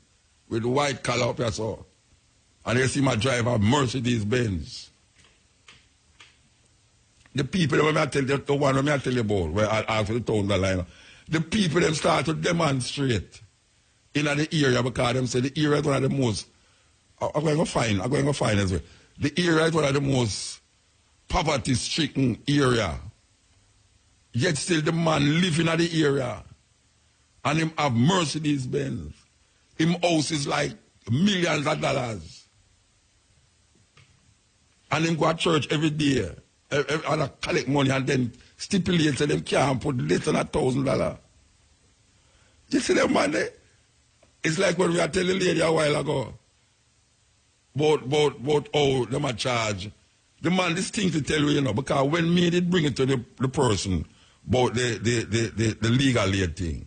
with the white collar up here, so. And you see my driver, Mercedes Benz. The people, the one I tell you about, where I ask for the $1,000, the people, them start to demonstrate in the area because them say the area is one of the most, I'm going to find as well. The area is one of the most poverty-stricken area. Yet still the man living in the area and him have Mercedes Benz. Him house is like millions of dollars. And him go to church every day and collect money and then stipulate that them can't put less than $1,000. You see them man there? It's like when we are telling the lady a while ago about how them a charge. The man, this thing to tell you, you know, because when me did bring it to the person about the legal aid thing,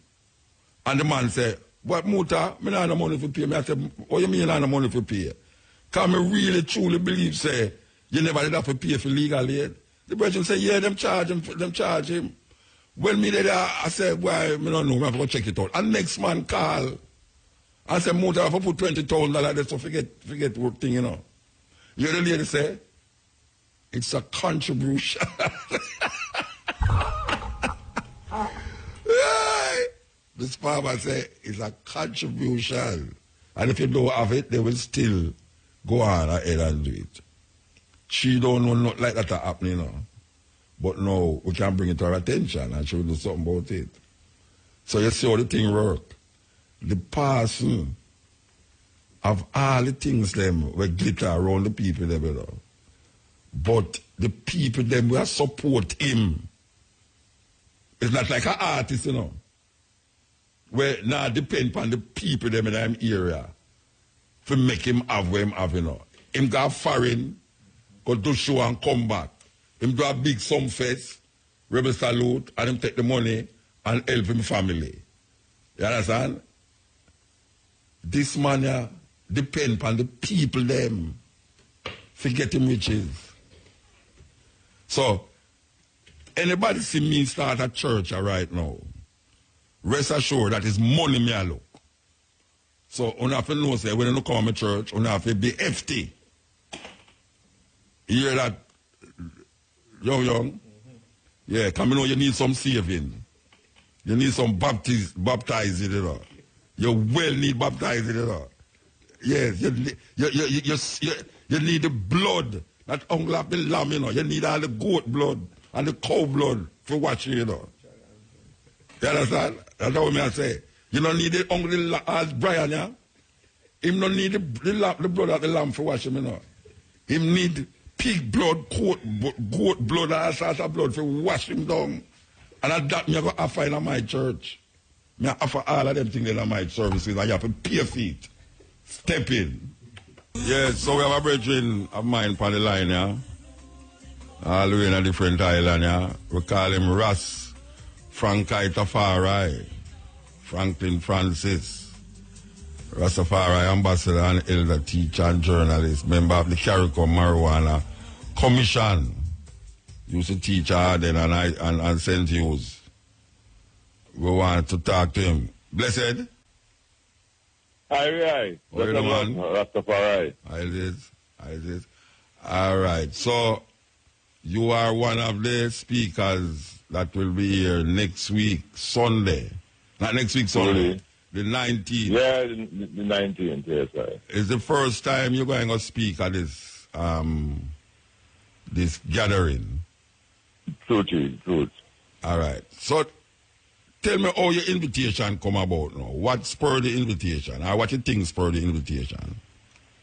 and the man said, what Muta, me not have the money for pay. Me I said, what you mean you not have the money for pay? Because me really truly believe, say, you never did have to pay for legal aid. The person said, yeah, them charge him. When me did I said, why, me don't know, I have to go check it out. And next man call, I said, Muta, I have to put $20,000 there, so forget what thing, you know. You hear the lady say, it's a contribution. This farmer say it's a contribution. And if you don't have it, they will still go on ahead and do it. She don't know nothing like that happening, you know. But now we can bring it to our attention and should do something about it. So you see how the thing work. The person of all the things them will glitter around the people them, you know. But the people them will support him. It's not like an artist, you know. Where now depend on the people them in that area to make him have what him have, you know. Him go foreign, go do show and come back. Him do a big sum fest, rebel salute, and him take the money and help him family. You understand? This man yeah, depend on the people them to get him riches. So, anybody see me start a church right now, rest assured that is money me I look. So, you have to know, say, when you come to church, you have to be FT. You hear that, young? Mm-hmm. Yeah, come you know you need some saving. You need some baptizing, you know. You well need baptizing, you know. Yes, you need the blood. That only have the lamb, you know. You need all the goat blood and the cow blood for watching, you know. You understand? That's what I say. You don't need it only as Brian, yeah? Him don't need the blood of the lamb for washing, you know. Him need pig blood, goat blood, and all sorts of blood for wash him down. And that me I go offer in my church. Me I offer all of them things in my services, and you have to pay for it. Step in. Yes, so we have a brethren of mine on the line, yeah. All the way in a different island, yeah. We call him Ras Frankai Tafari, Franklin Francis, Rastafari ambassador and elder teacher and journalist, member of the Caricom Marijuana Commission. Used to teach Arden and St. Hughes. We want to talk to him. Blessed? Aye. Where the man? Rastafari. I did. All right. So, you are one of the speakers that will be here next week, Sunday. Not next week, Sunday. Really? The 19th. Yeah, the 19th, yes, sir. It's the first time you're going to speak at this this gathering. Truth. All right. So, tell me how your invitation come about now. What spurred the invitation? Or what you think spurred the invitation?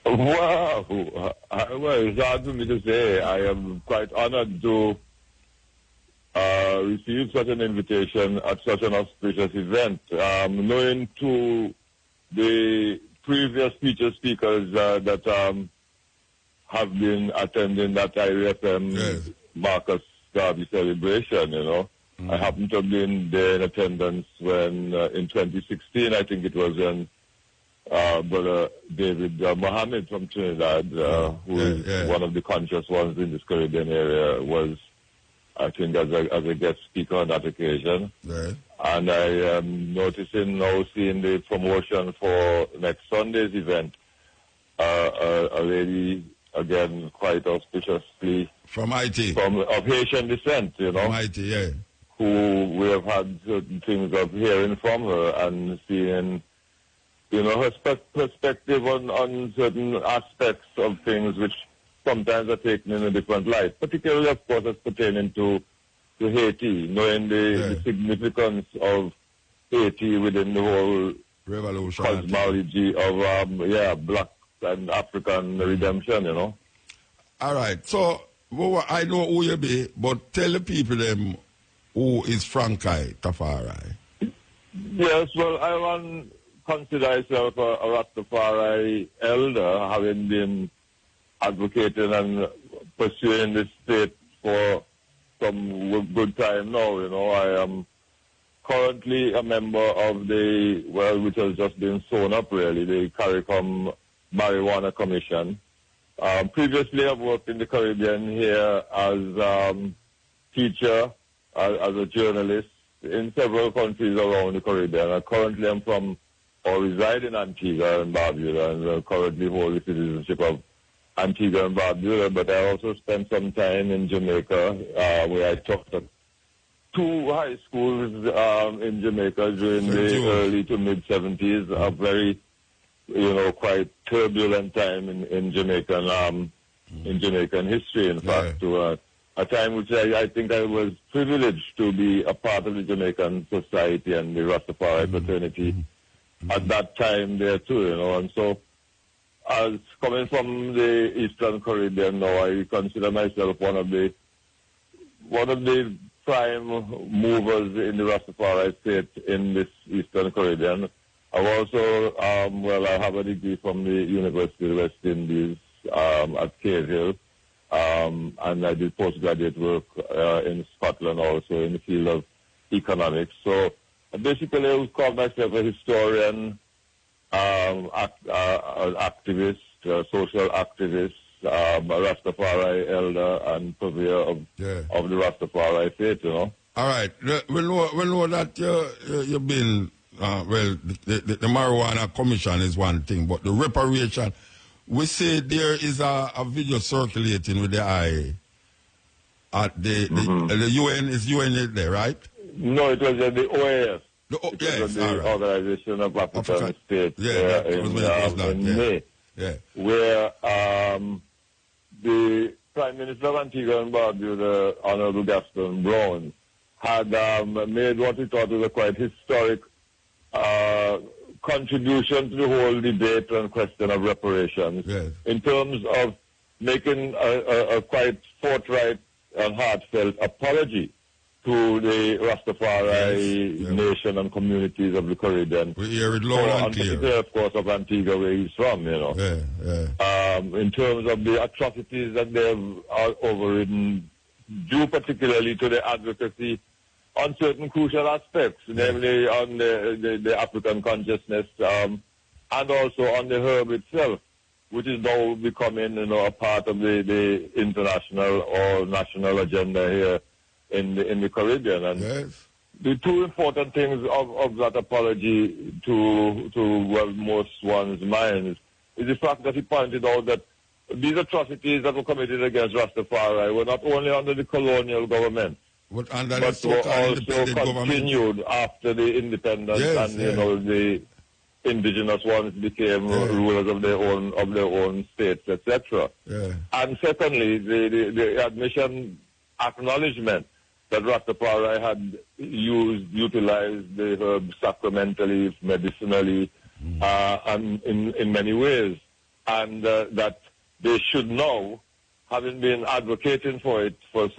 Wow. Well, it's hard for me to say. I am quite honored to receive such an invitation at such an auspicious event. Knowing to the previous featured speakers that have been attending that IRFM yes. Marcus Garvey celebration, you know. Mm-hmm. I happened to have been there in attendance when, in 2016, I think it was when Brother David Mohammed from Trinidad, who is one of the conscious ones in this Caribbean area, was, I think, as a guest speaker on that occasion. Right. And I am noticing now, seeing the promotion for next Sunday's event, a lady, again, quite auspiciously from Haiti, of Haitian descent, you know. From Haiti, yeah. Who we have had certain things of hearing from her and seeing, you know, her perspective on certain aspects of things which sometimes are taken in a different light, particularly, of course, as pertaining to Haiti, knowing the significance of Haiti within the whole revolution cosmology of, Black and African redemption, you know. All right. So, I know who you be, but tell the people them who is Frankai Tafari. Yes, well, I want to consider myself a Rastafari elder, having been advocating and pursuing this state for some good time now, you know. I am currently a member of which has just been sewn up really, the CARICOM Marijuana Commission. Previously, I've worked in the Caribbean here as teacher, as a journalist in several countries around the Caribbean. Currently, I'm from or reside in Antigua and Barbuda, and currently hold the citizenship of Antigua and Barbuda. But I also spent some time in Jamaica, where I taught at 2 high schools in Jamaica during the early to mid 70s. A very, quite turbulent time in Jamaican history. In fact, to a time which I think I was privileged to be a part of the Jamaican society and the Rastafari fraternity at that time there too, you know. And so, as coming from the Eastern Caribbean now, I consider myself one of the prime movers in the Rastafari state in this Eastern Caribbean. I've also, I have a degree from the University of West Indies at Cave Hill, and I did postgraduate work in Scotland also in the field of economics. So basically I would call myself a historian, activist, social activist, a Rastafari elder and purveyor of the Rastafari faith, you know. All right. We know that you've been, the Marijuana Commission is one thing, but the reparation, we say there is a video circulating with the eye at the UN. Is UN there, right? No, it was at the OAS. The Organization of African States in May, where the Prime Minister of Antigua and Barbuda, the Honorable Gaston Brown, had made what he thought was a quite historic contribution to the whole debate and question of reparations in terms of making a quite forthright and heartfelt apology to the Rastafari nation and communities of the Caribbean. We hear it loud and clear. Of course, of Antigua, where he's from, you know. In terms of the atrocities that they've overridden, due particularly to the advocacy on certain crucial aspects, namely on the African consciousness, and also on the herb itself, which is now becoming, you know, a part of the international or national agenda here in the Caribbean. And the two important things of that apology to most one's minds is the fact that he pointed out that these atrocities that were committed against Rastafari were not only under the colonial government, but were also continued after the independence, and you know, the indigenous ones became rulers of their own states, etc. And secondly, the admission, acknowledgement that Rastafari had utilized the herb sacramentally, medicinally, and in many ways, and that they should now, having been advocating for it from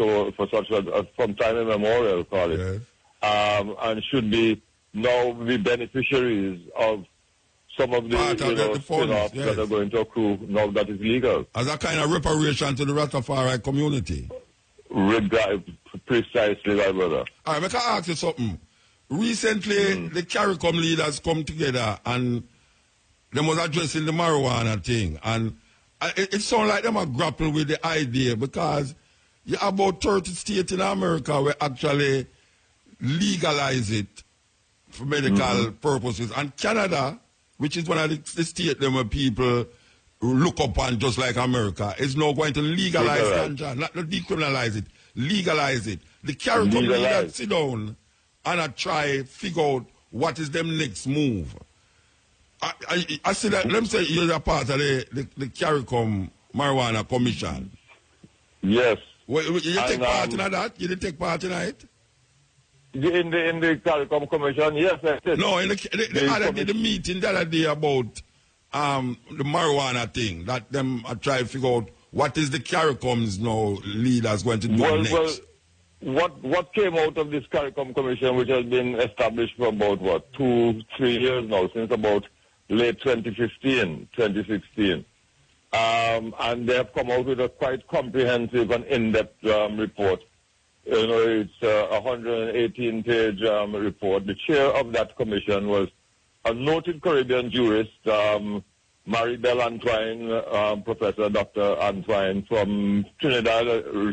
time immemorial, call it, and should be now the beneficiaries of some of the spin-offs that are going to accrue now that is legal. As a kind of reparation to the Rastafari community. Precisely, my brother. All right, I can ask you something. Recently, the CARICOM leaders come together and they was addressing the marijuana thing, and it sounds like them are grappling with the idea, because you have about 30 states in America where actually legalize it for medical purposes, and Canada, which is one of the states where people look upon just like America, is now going to legalize ganja, not decriminalize it, legalize it. The CARICOM leaders sit down and try figure out what is them next move. I see that, let me say you're a part of the CARICOM Marijuana Commission. Yes. Well, you take part in that? You didn't take part in it? In the CARICOM Commission, yes, I did. No, in the meeting the other day about the marijuana thing, that them are trying to figure out what is the CARICOM's now leaders going to do next. Well, what came out of this CARICOM Commission, which has been established for about, 2-3 years now, since about late 2015, 2016. And they have come out with a quite comprehensive and in-depth report. You know, it's a 118-page report. The chair of that commission was a noted Caribbean jurist, Maribel Antoine, Professor Dr. Antoine from Trinidad.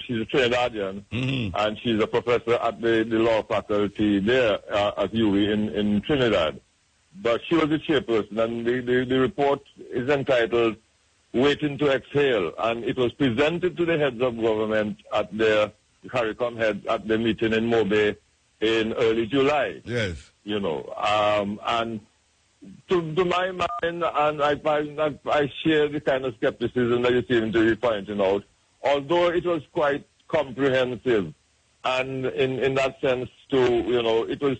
She's a Trinidadian, and she's a professor at the law faculty there at UWI in Trinidad. But she was the chairperson, and the report is entitled Waiting to Exhale, and it was presented to the heads of government at their CARICOM heads at the meeting in Mobay in early July. Yes. You know, and to my mind, and I share the kind of skepticism that you seem to be pointing out, although it was quite comprehensive. And in that sense, too, you know, it was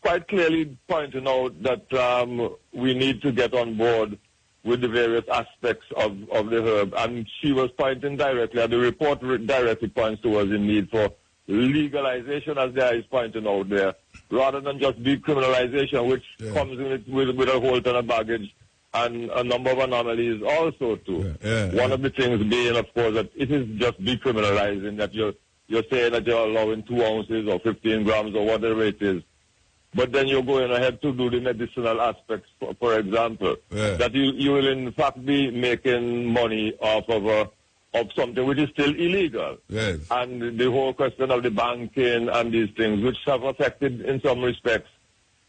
quite clearly pointing out that we need to get on board with the various aspects of the herb. And she was pointing directly, and the report directly points towards the need for legalization, as there is pointing out there, rather than just decriminalization, which comes with a whole ton of baggage and a number of anomalies also, too. One of the things being, of course, that it is just decriminalizing, that you're saying that you're allowing 2 ounces or 15 grams or whatever it is. But then you're going ahead to do the medicinal aspects, for example, that you will in fact be making money off of something which is still illegal. Yes. And the whole question of the banking and these things, which have affected in some respects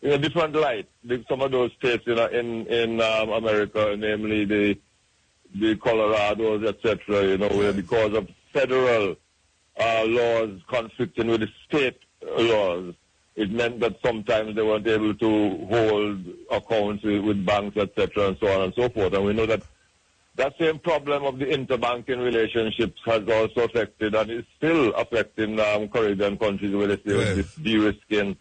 in a different light. Some of those states in America, namely the Colorados, etc., you know, where because of federal laws conflicting with the state laws, it meant that sometimes they weren't able to hold accounts with banks, etc., and so on and so forth. And we know that that same problem of the interbanking relationships has also affected and is still affecting Caribbean countries where they see this de-risking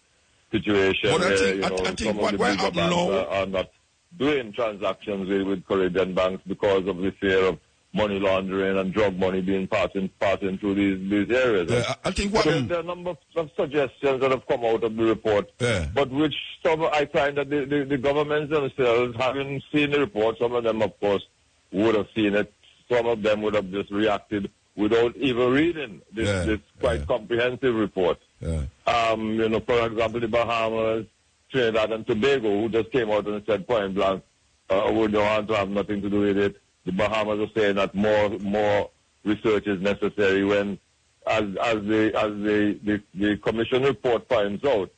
situation. But I think some what of the bigger happened banks now are not doing transactions with Caribbean banks because of the fear of money laundering and drug money being passing through these areas. I think there are a number of suggestions that have come out of the report, but which I find that the governments themselves, having seen the report, some of them, of course, would have seen it. Some of them would have just reacted without even reading this quite comprehensive report. You know, for example, the Bahamas, Trinidad and Tobago, who just came out and said point blank, we don't want to have nothing to do with it. The Bahamas are saying that more research is necessary when, as the commission report finds out,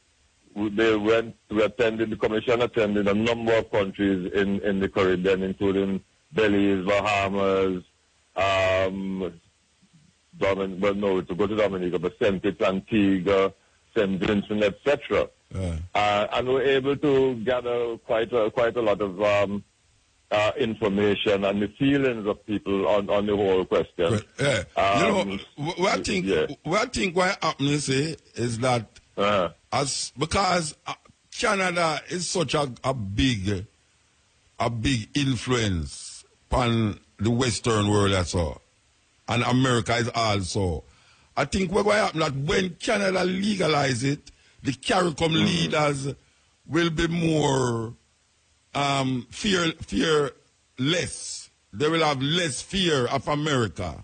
the commission attended a number of countries in the Caribbean, including Belize, Bahamas, to go to Dominica, but St. Kitts, Antigua, St. Vincent, etc. And we're able to gather quite a lot of information and the feelings of people on the whole question. What I think what happens is that because Canada is such a big influence on the Western world as well, and America is also. I think what will happen that when Canada legalize it, the CARICOM leaders will be more fearless. They will have less fear of America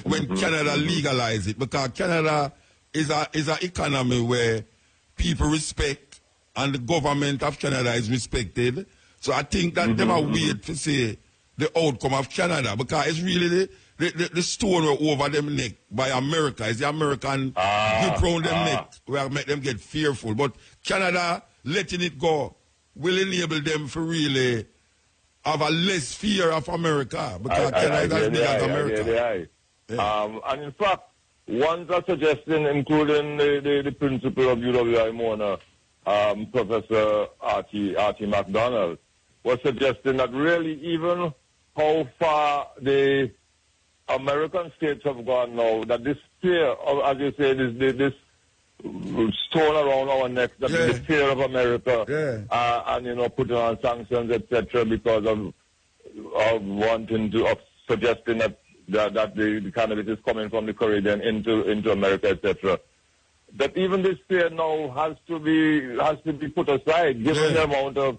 when Canada legalize it, because Canada is an economy where people respect and the government of Canada is respected. So I think that they will wait to see the outcome of Canada, because it's really the stone over them neck by America. It's the American grip round them neck where make them get fearful. But Canada letting it go will enable them to really have a less fear of America, because Canada is as big as America. And in fact, ones are suggesting, including the principal of UWI Mona, Professor Artie MacDonald, was suggesting that really even how far the American states have gone now, that this fear of, as you say, this stone around our necks, that the fear of America, and putting on sanctions, etc., because of suggesting that the cannabis is coming from the Caribbean into America, etc. That even this fear now has to be put aside, given the amount of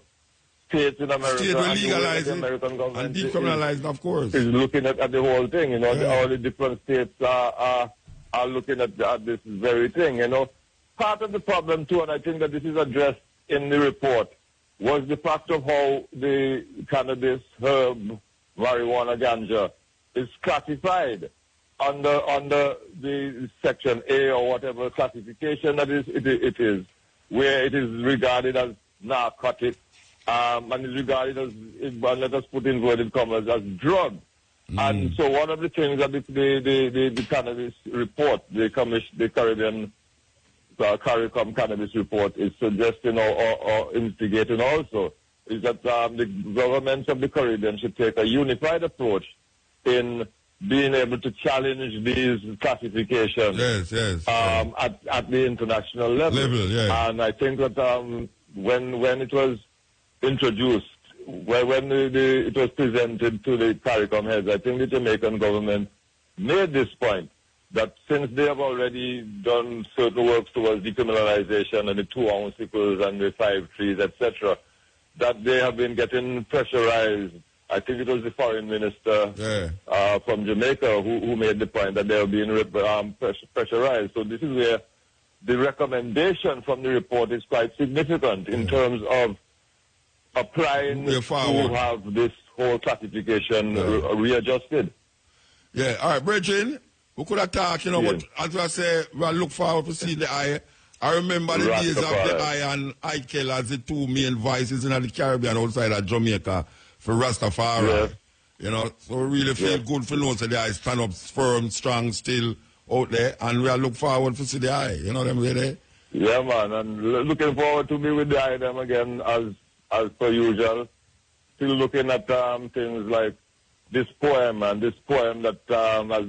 states in America. State will legalize the American government and decriminalize, of course. Is looking at the whole thing. All the different states are looking at this very thing. Part of the problem too, and I think that this is addressed in the report, was the fact of how the cannabis, herb, marijuana, ganja is classified under the Section A or whatever classification that it is, where it is regarded as narcotic, and is regarded as, let us put inverted commas, as drug. And so one of the things that the cannabis report, the Caribbean CARICOM cannabis report is suggesting or instigating also, is that the governments of the Caribbean should take a unified approach in being able to challenge these classifications at the international level. Yeah. And I think that when it was introduced, when it was presented to the CARICOM heads, I think the Jamaican government made this point, that since they have already done certain works towards decriminalization and the 2-ounce sickles and the 5 trees, etc., that they have been getting pressurized. I think it was the foreign minister from Jamaica who made the point that they are being pressurized. So this is where the recommendation from the report is quite significant in terms of applying to have this whole classification readjusted. Yeah, all right, Bridget, we could have talked, but as I say, we look forward to see the eye. I remember the days of the eye and Ikel as the two main voices in the Caribbean outside of Jamaica for Rastafari. So we really feel good for know that the eye stand up firm, strong, still out there, and we look forward to see the eye. You know what I'm saying? Yeah, man, and looking forward to be with the eye them again as per usual. Still looking at things like this poem that, as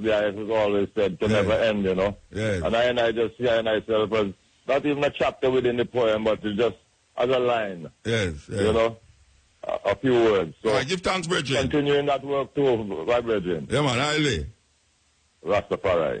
the eye has always said, can never end, Yes. And I just see myself as not even a chapter within the poem, but just as a line. Yes. A few words. So all right, give thanks, Bridget. Continuing that work too, right, Bridget? Yeah, man, highly. Rastafari.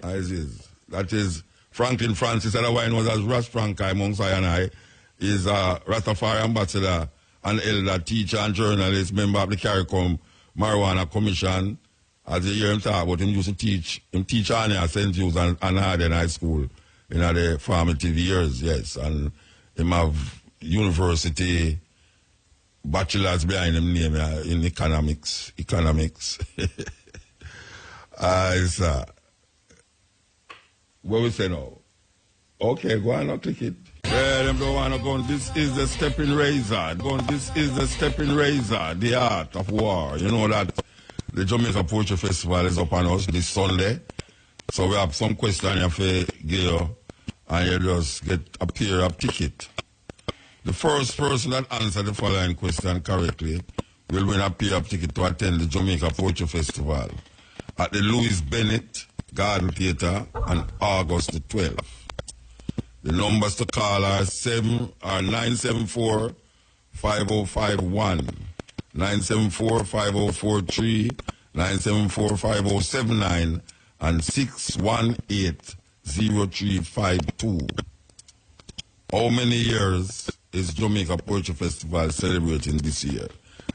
That is Franklin Francis, otherwise known as Ras Frankai amongst I and I, is a Rastafari ambassador, an elder, teacher and journalist, member of the CARICOM Marijuana Commission. As you hear him talk about, him used to teach at St. Jude's and Harden High School in the formative years, yes. And him have university bachelor's behind him name in economics. What we say now? Okay, go on and click it. Yeah, them don't want to go. This is the Steppin razor. This is the Steppin razor, the art of war. You know that the Jamaica Poetry Festival is upon us this Sunday. So we have some question here for you, and you just get a pair of ticket. The first person that answers the following question correctly will win a pair of ticket to attend the Jamaica Poetry Festival at the Louis Bennett Garden Theatre on August the 12th. The numbers to call are 974-5051, 974-5043, 974-5079, and 618-0352. How many years is Jamaica Poetry Festival celebrating this year?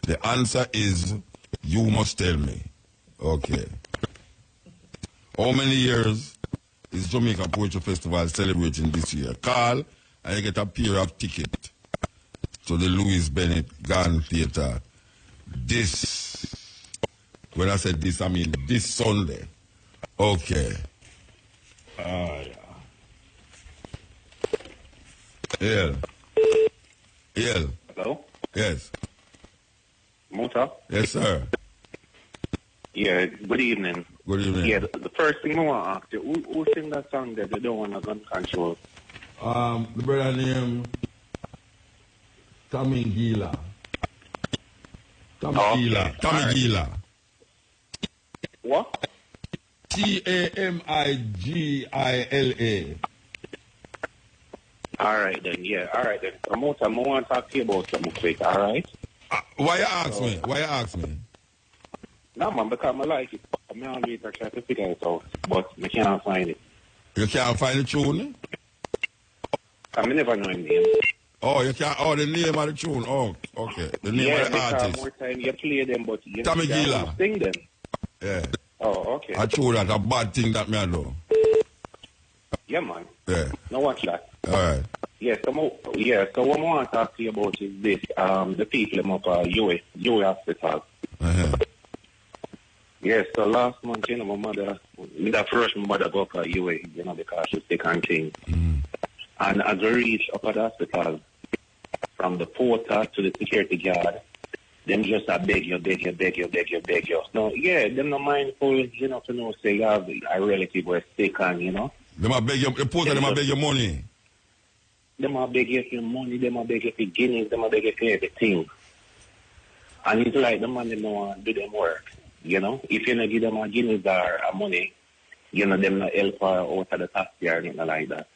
The answer is, you must tell me. Okay. How many years is Jamaica Poetry Festival celebrating this year? Call and you get a pair of ticket to the Louis Bennett Garden Theatre when I said this, I mean this Sunday. Okay. Yeah. Hello? Yes. Muta? Yes, sir. Yeah, good evening. Good evening. Yeah, the first thing I want to ask you, who sing that song that they don't want a gun control? The brother named Tommy Gila. Tommy Gila. What? Tamigila. All right then, yeah. All right then. Muta, I want to talk to you about something quick, all right? Why you ask me? No, man, because I like it. I'm always trying to figure it out, but I can't find it. You can't find the tune? I never know his name. Oh, you can't. Oh, the name of the tune. Oh, okay. The name of the artist. More time you play them, but you Tamigila. Sing them. Yeah. Oh, okay. I told that a bad thing that me I do. Yeah, man. Yeah. Now watch that. All right. So what I want to talk to you about is this, the people up at UA Hospital. Uh-huh. Yes, so last month, my mother go up at UA, because she's sick and things. Mm. And as I reached up at the hospital, from the porter to the security guard, them just beg you. No, yeah, them not mindful, to know, say you have a relative who is sick and, Them a beg you, the porter, them a beg your money. Them a beg you for money, them a beg you for guineas, them a beg you for everything. And it's like the man, them don't want to do them work. You know, if you don't give them a guineas or a money, you know, them not help her out of the taxi or anything like that.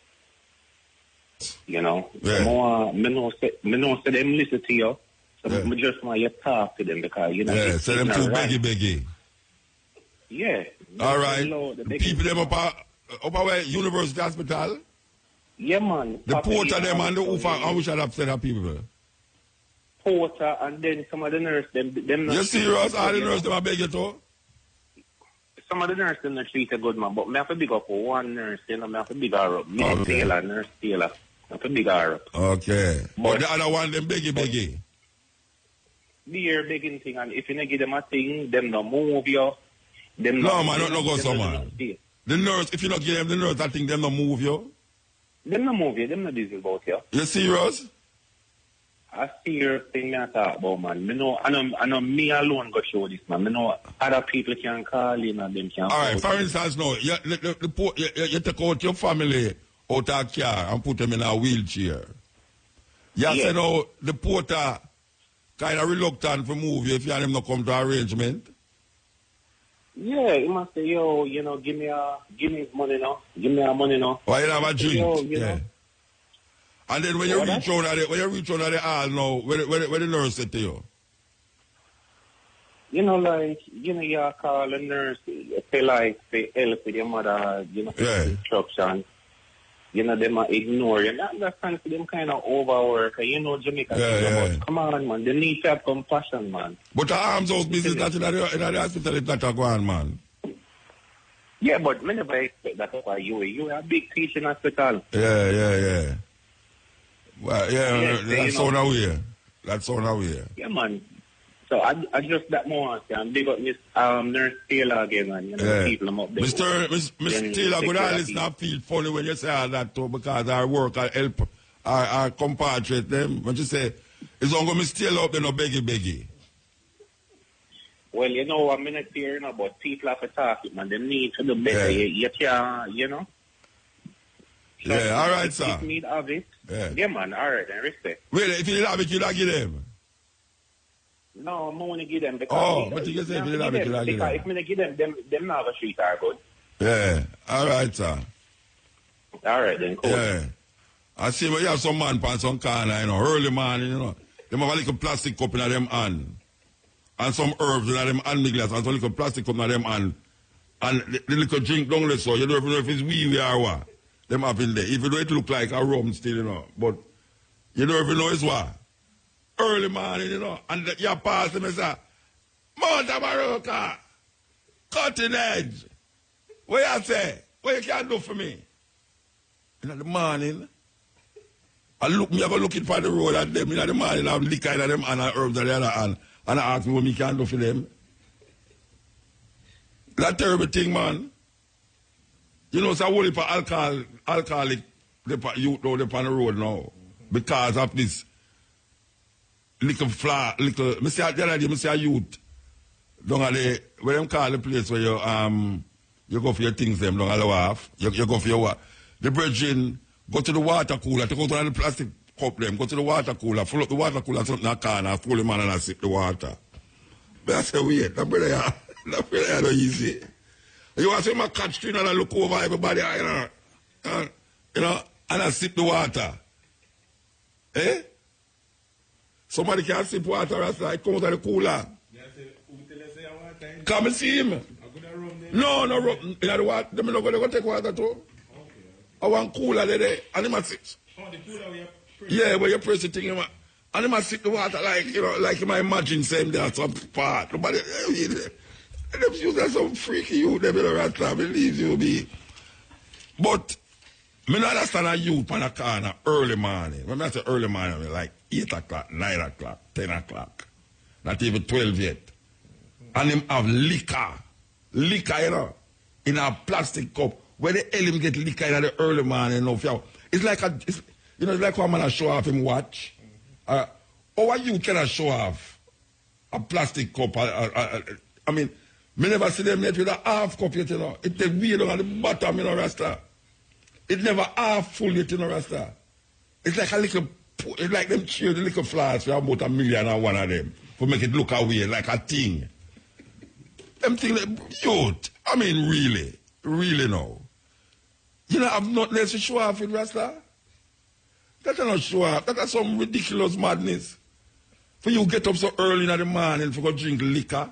You know? Yeah. So me know say them listen to you. So me just want you to talk to them because, you know, Yeah, so them too right. beggy. Yeah. All right. The people them up where University Hospital? Yeah, man. The porter them and the UFA, how we should upset our people? Porter and then some of the nurse, them You serious? All the nurse them are beg you too? Some of the nurse them not treat a good man, but me have to big up for one nurse, you know, me have to big her up. Nurse Taylor. I have to big her up. Okay. But the other one them beggy. They're begging thing, and if you not give them a thing, them not move you. Them No, man, not go so, man. The nurse, if you not give them the nurse, I think them not move you. Them not move you, them not busy about you. You serious? I serious thing I talk about, man. I know me alone go show this, man. I know other people can call in and them can. All right, for instance, no, you take out your family out of a car and put them in a wheelchair. You say, no, the porter kind of reluctant to move you if you and him not come to arrangement. Yeah, he must say, yo, you know, give me his money now. Give me our money now. Why you have a drink? Yo, you know. And then when you reach out at the hall now, where the nurse said to you? You know, like, you know, you call a nurse, say like, say help with your mother, you know, instructions. You know, they might ignore you. And I understand for them kind of overwork. You know, Jamaica. But come on, man. They need to have compassion, man. But the arms house business that's in the hospital is not a go on, man. Yeah, but I never expect that for you. You are a big teaching hospital. Yeah. Well, that's so now here. That's so now here. Yeah, man. So I just that more and big up Miss Nurse Taylor again, man. You know, people them up there. Miss Taylor, would always not feel funny when you say all that too, because our work, our help, our compatriot them. When you say it's only Miss Taylor up there, no beggy. Well, you know, I'm not here, you know, but people have to talk it, man. They need to do better. You can't, you know. So all right, sir. If need of it. Yeah, man. All right, then respect. Wait, if you have it, you don't give them. No, I'm going to give them because... but you can say if you have it, you don't give them. If I give them not have a street are good. Yeah, all right, sir. All right, then, cool. Yeah. I see when you have some man pan some corner, you know, early morning, you know. They have a little plastic cup in them hand. And some herbs in them hand, me glass, and some little plastic cup in them hand. And the little drink down there, so you don't even know if it's wee or what. Them have in there. Even though it look like a rum still, you know. But you don't even know it's what. Early morning, you know. And you pass them and say, Mutabaruka, cutting edge. What you say? What you can do for me? In the morning, I go looking for the road at them. In the morning, I lick out of them and I herbs at the other hand. And I ask me what me can do for them. That terrible thing, man. You know, it's a whole heap of alcoholic youth out there on the road now. Because of this me say a youth. Don't where them call the place where you go for your things them, don't allow off. You go for your what? The bridging, go to the water cooler, take out one of the plastic cup them, go to the water cooler, fill up the water cooler, something in a corner, pull him on and I sip the water. But I say, wait, that brother not easy. You want to see my catch tree and I look over everybody, you know, and I sip the water. Eh? Somebody can sip water as I come out of the cooler. Come and see him. No, rum. You know the water? Them not going to take water too. I want cooler there. And him sip. Oh, the cooler where you press. Yeah, where you press the thing. And him sip the water like, you know, like you might imagine same there some part. Nobody, them use that some freaky you, them in the right time, believe you be. But, I don't understand a youth on a corner early morning. When I say early morning, I mean like 8 o'clock, 9 o'clock, 10 o'clock. Not even 12 yet. And him have liquor, you know, in a plastic cup. Where the hell him get liquor in the early morning, you know, it's like it's like one man show off him watch. Or you cannot show off a plastic cup. I mean, me never see them yet with a half cup yet, you know. It's the wheel on the bottom, you know, Rasta. It never half full yet, you know, Rasta. It's like a little, it's like them cheer the little flowers for about 1 million and one of them. For make it look away like a thing. Them things, youth. I mean, really no. You know, I've not less to show off with Rasta. That's not show off. That's some ridiculous madness. For you get up so early in the morning for go drink liquor.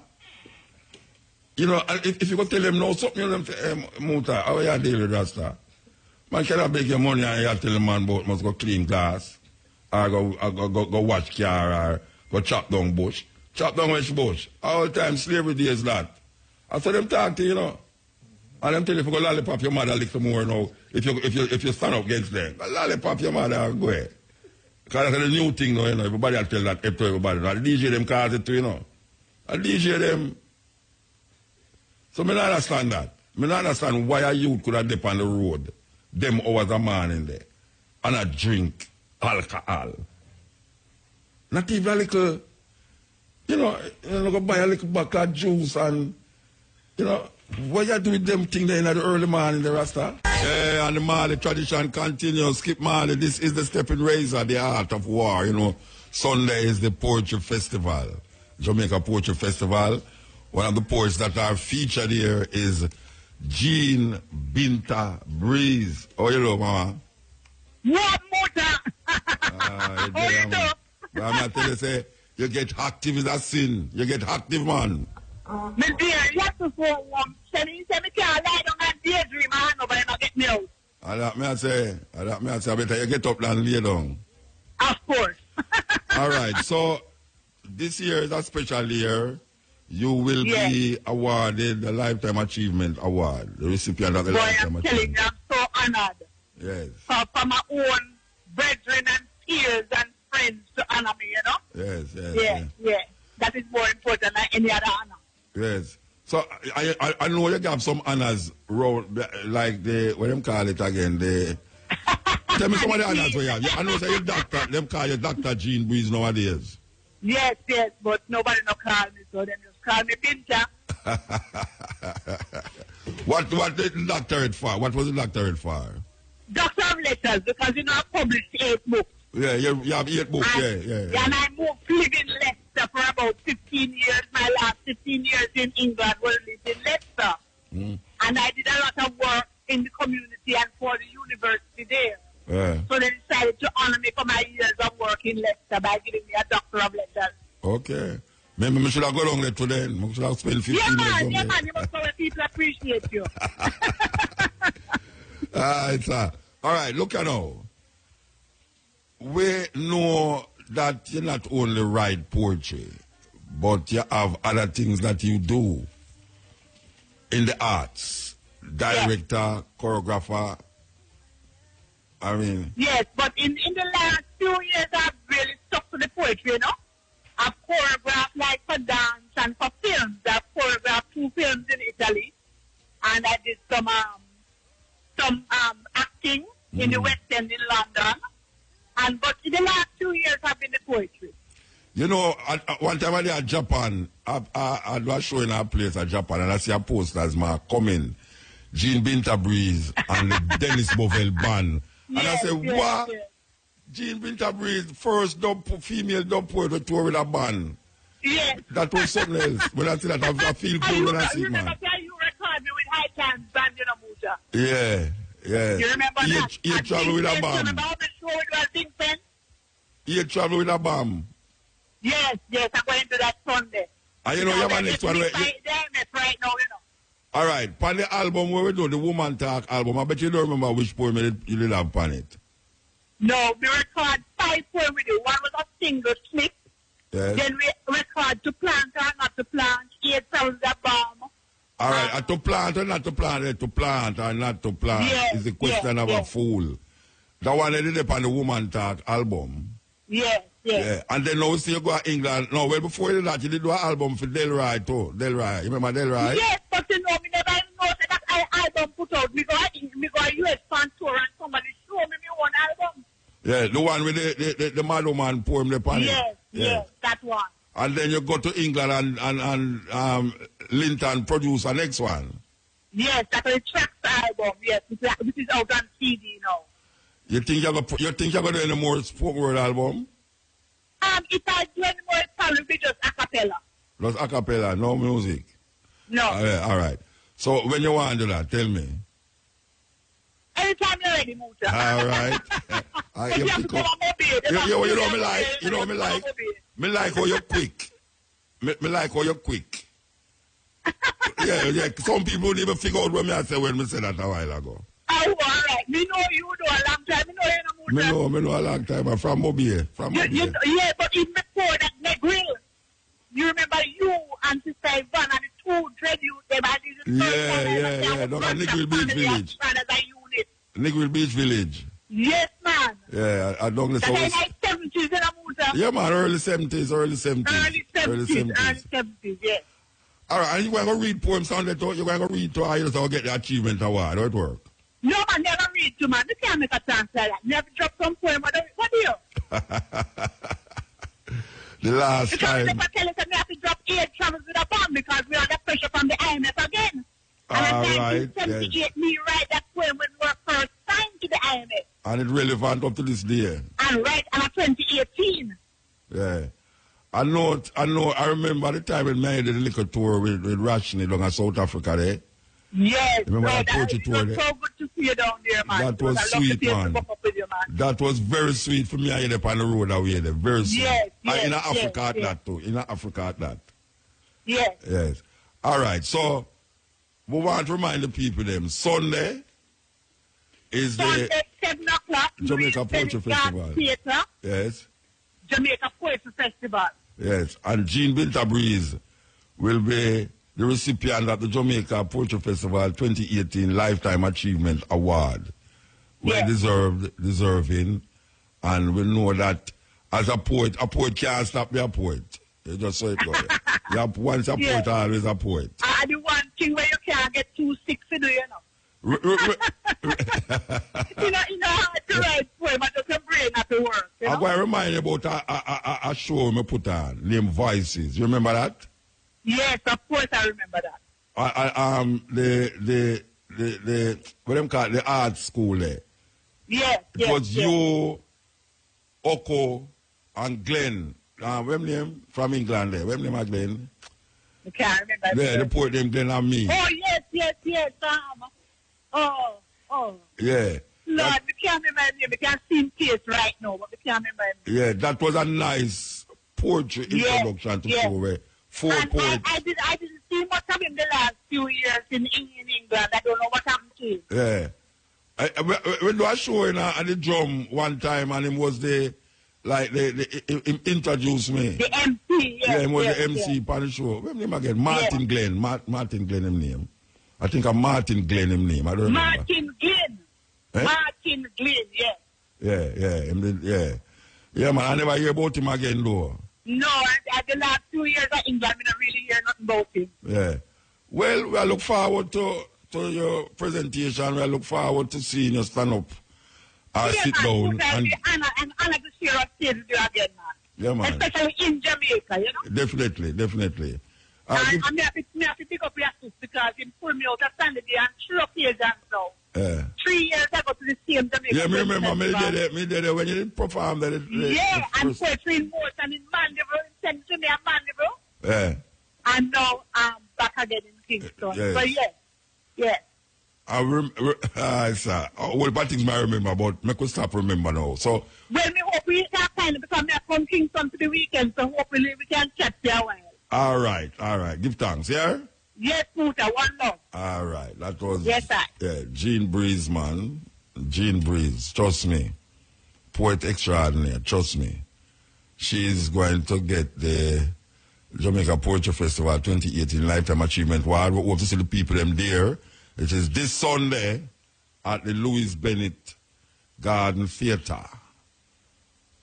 You know, and if you go tell them no, something, you them say, Muta, how you deal with Rasta? Man cannot beg your money and you tell the man about must go clean glass. Or go watch car or go chop down bush. Chop down which bush. All the time slavery days that. I saw them talk to you know. And them tell you if you go lollipop your mother a little more now. If you stand up against them. Go lollipop your mother and go ahead. Because that's the new thing now, you know. Everybody will tell that to everybody. Now, the DJ them cause it too, you know. And DJ them. So I don't understand that. I don't understand why a youth could have dip on the road. Them hours a man in there. And a drink alcohol. Not even a little, you know, go buy a little bottle of juice and, you know, what you do with them thing there in the early morning, the Rasta? Yeah, and the Mali tradition continues. Skip Mali, this is the Steppin Razor, the art of war, you know. Sunday is the Poetry Festival, Jamaica Poetry Festival. One of the poets that are featured here is Jean Binta Breeze. Oh, you know, Mama? What, Muta? But I'm not telling you, say, you get active is a sin. You get active, man. My dear, you have to go home. Say me can't lie down and daydream and nobody not get me out. I say, I better you get up and lay down. Of course. All right, so this year is a special year. You will be awarded the Lifetime Achievement Award, the recipient of the Lifetime I'm Achievement. telling you, I'm so honored. Yes. For my own brethren and peers and friends to honor me, you know? Yes. Yeah. That is more important than any other honor. Yes. So I know you have some honors, like the, what them call it again, the... Tell me some of the honors we have. I know say you doctor, them call you Dr. Jean Breeze nowadays. Yes, but nobody no call me, so them just call me Binta. What did the doctorate for? What was the doctorate for? Doctor of Letters, because you know I published 8 books. Yeah, you have 8 books, yeah. And I moved to live in Leicester for about 15 years. My last 15 years in England was lived in Leicester. And I did a lot of work in the community and for the university there. Yeah. So they decided to honor me for my years of work in Leicester by giving me a Doctor of Letters. Okay. Maybe we should have gone on there today. We should have spent 15 minutes on Yeah, man. You must know that people appreciate you. All right, look at now. We know that you not only write poetry, but you have other things that you do in the arts. Director, choreographer. I mean... Yes, but in the last few years, I've really stuck to the poetry, you know? I've choreographed like for dance and for films. I've choreographed 2 films in Italy. And I did some acting in the West End in London. But in the last 2 years, I've been the poetry. You know, one time I did at Japan, I was showing a place at Japan, and I see a poster as my coming, Jean Binta Breeze and the Dennis Bovell band. And I said, what? Yes. Jean Binta Breeze, first female dub poet to tour with a band. Yes. That was something else. When I see that, I feel cool when I see it, man. Remember you record me with High Times band, you know, Muta? Yeah. You remember that? He travel with a bomb. Remember how the show was in Pen? He travel with a bomb. Yes, I'm going to that Sunday. And you know, you have a next one. Right now, you know. All right, on the album where we do the Woman Talk album, I bet you don't remember which poem you did have on it. No, we record 5 poems with you. One was a single slip. Yes. Then we record to plant or not to plant. 8 sounds a bomb. All right, to plant or not to plant, to plant or not to plant is the question of a fool. That one I did it on the Woman Talk album. Yes. And then now we see you go to England. No, well, before you did that, you did do an album for Delroy too. Delroy. You remember Delroy? Yes, but you know, me never even know that album put out. Me go a US fan tour and somebody show me one album. Yeah, the one with the Mad Woman poem they pan it. Yes, that one. And then you go to England and Linton produce the next one. Yes, that's a Tracks album, yes, which is out on CD now. You think you're going to do any more spoken word album? If I do any more, it probably be just a cappella. Just a cappella, no music. No. All right. So when you want to do that, tell me. Anytime you're ready, Muta. All right. But you have to come on my bed. You know me like. You know me like. Me like how you're quick. Me like how you're quick. yeah. Some people don't even figure out what me I say when me say that a while ago. Oh, all right. Me know you do a long time. Me know you know Muta. Me know a long time. I'm from Mobile. Yeah, but even before that, the grill. You remember you and Sister Yvonne and the two dread you them and Yeah. No, Nickel Beach Village. Nickel Beach Village. Yes, man. Yeah, I don't know. That's like 70s in a Muta. Yeah, man, early 70s. Early 70s, yes. All right, and you going to read poems on that? You're going to read to how to get the achievement award. How it work? No, man, never read to, man. You can't make a chance like that. Never drop some poem. What do you? The last because time. Because they tell us that we have to drop 8 travels with a bomb because we are the pressure from the IMF again. And All in right. 1978, Yes. me write that poem when we were first signed to the IMF. And it's relevant up to this day. And right on 2018. Yeah. I remember the time when I did a little tour with Rashni down in South Africa there. Yes, Remember that poetry tour there? so good to see you down there, man. That was sweet, man. You, man. That was very sweet for me. I had up on the road away there. Very sweet. Yes, in Africa at that too. In Africa at that. Yes. Yes. All right. So we want to remind the people them Sunday is Sunday, the 7 o'clock. Jamaica Poetry Festival. Theater, Yes. Jamaica Poetry Festival. Yes. And Jean Winterbreeze will be the recipient of the Jamaica Poetry Festival 2018 Lifetime Achievement Award. Well deserving. And we know that as a poet can't stop being a poet. You just saw it go there. Once a poet, always a poet. The one thing where you can't get too sick to do, you know. You know how to write poem, but your brain not to work. You know? I'm going to remind you about a show I put on named BAYSEE. You remember that? Yes, of course I remember that. What them call it, the art school there. Yes, It was you, Oko, and Glenn. What name from England there? What name is Glenn? I can't remember. Yeah, the poet named Glenn and me. Oh, yes. Yeah. Lord, we can't remember him. We can't see him face right now, but we can't remember him. Yeah, that was a nice poetry introduction to show where four poets. I didn't see much of him the last few years in England. I don't know what happened to him. Yeah. We do a show at the drum one time and him was him introduced me. The MC, Yeah, he was the MC on the show. What's his name again? Martin Glenn. Martin Glenn him name. I think a Martin Glenn him name. I don't remember. Martin Glenn. Eh? Martin Glenn, yes. Yeah, man, I never hear about him again though. No, at the last 2 years of England, we don't really hear nothing about him. Yeah. Well, I look forward to your presentation. I look forward to seeing you stand up or sit down. And honor to share a stage with you again, man. Yeah, man. Especially in Jamaica, you know. Definitely. And I'm happy to pick up your assist because he pulled me out of Sunday and 3 occasions now. 3 years ago to the same Jamaica. Yeah, me remember me did it when you didn't perform that. And poetry in Morton in Mandeville, sent to me at Mandeville. Yeah. And now I'm back again in Kingston. Yes. So yes. Sir. Well, but things I remember, but I could stop remember now. So. Well, me hope we can kind of because I come Kingston to the weekend, so hopefully we can chat there a while. All right. Give thanks, yeah? Yes, Muta, one love. All right. That was. Yes, sir. Yeah, Jean Breeze, man. Jean Breeze, trust me. Poet extraordinaire, trust me. She's going to get the Jamaica Poetry Festival 2018 Lifetime Achievement Award. We hope to see the people them there. It is this Sunday at the Louis Bennett Garden Theatre.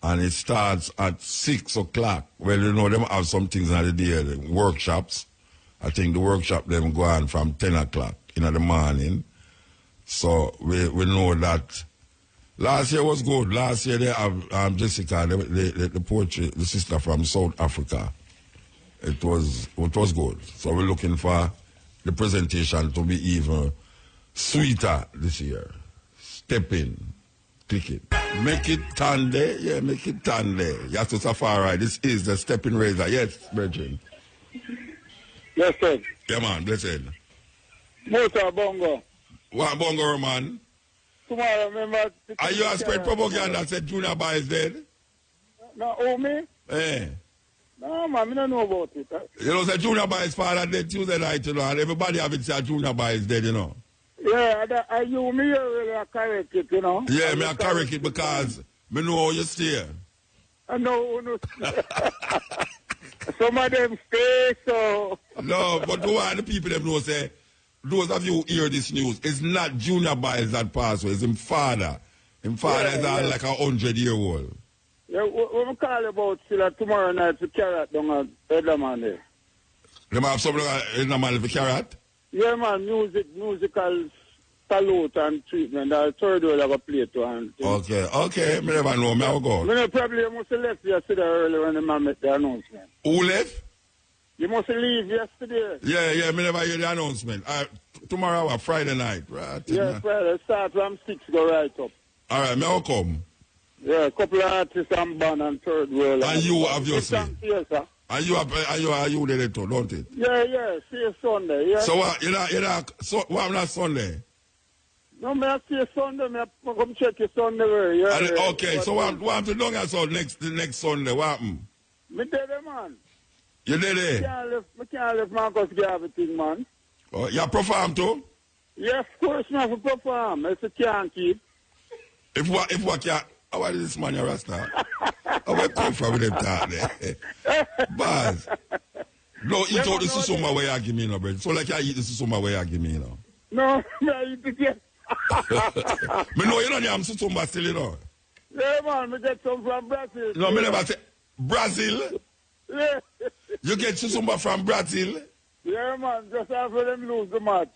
And it starts at 6 o'clock. Well, you know, them have some things on the day, the workshops. I think the workshop them go on from 10 o'clock in the morning. So we know that last year was good. Last year they have Jessica, the poetry, the sister from South Africa. It was good. So we're looking for the presentation to be even sweeter this year. Steppin. Click it. Make it Tande. Yeah, make it Tande. You have to Safari. This is the Steppin Razor. Yes, Virgin. Yes, sir. Yeah, man, blessed. Motor Bongo. What bongo, man? Tomorrow, remember... Are you a spread propaganda that said Junior Boy is dead? No, oh, me? Eh. No, man, I don't know about it. You know, say Junior Boy's father dead Tuesday night, you know, and everybody have it say Junior Boy is dead, you know. Yeah, you me really correct it, you know. Yeah, me I correct it because me know how you stay. I know, no. Some of them stay, so... No, but the people them know say, those of you who hear this news, it's not Junior Boys that passed away, it's his father. His father is like 100-year-old. Yeah, what we call about still tomorrow night for carrot down at Edelman there. They have something in the man for carrot? Yeah, man, musical salute and treatment. The third world have a play to and... Okay, me never know, me have go. Me no probably you must have left yesterday early when the man made the announcement. Who left? You must leave yesterday. Yeah, me never hear the announcement. Tomorrow, Friday night, right? Yeah, Friday. Start from 6, go right up. All right, me will come. Yeah, a couple of artists and band and third world. And you, obviously. Yes, sir. And you there too, don't it? Yeah, see you Sunday, yeah. So what, what not Sunday? No, me I see you Sunday, me I come check you Sunday, yeah. Okay, so what to do the next Sunday, what happened? Me dead, man. You did it? I can't leave Marcus Garvey thing, man. Oh, you perform too? Yeah, of course, me have to perform. If you can't keep. If what can't, how is this man your Rasta? How I come from with them talk there? Baz. No, eat out the susuma where you give me, no, bread. So like I eat the susuma where you give me, you know. No, I eat it yet. Me know you don't have susuma still, you know. Yeah, man, me get some from Brazil. No, me never say, Brazil? Yeah. You get susuma from Brazil? Yeah, man, just after them lose the match.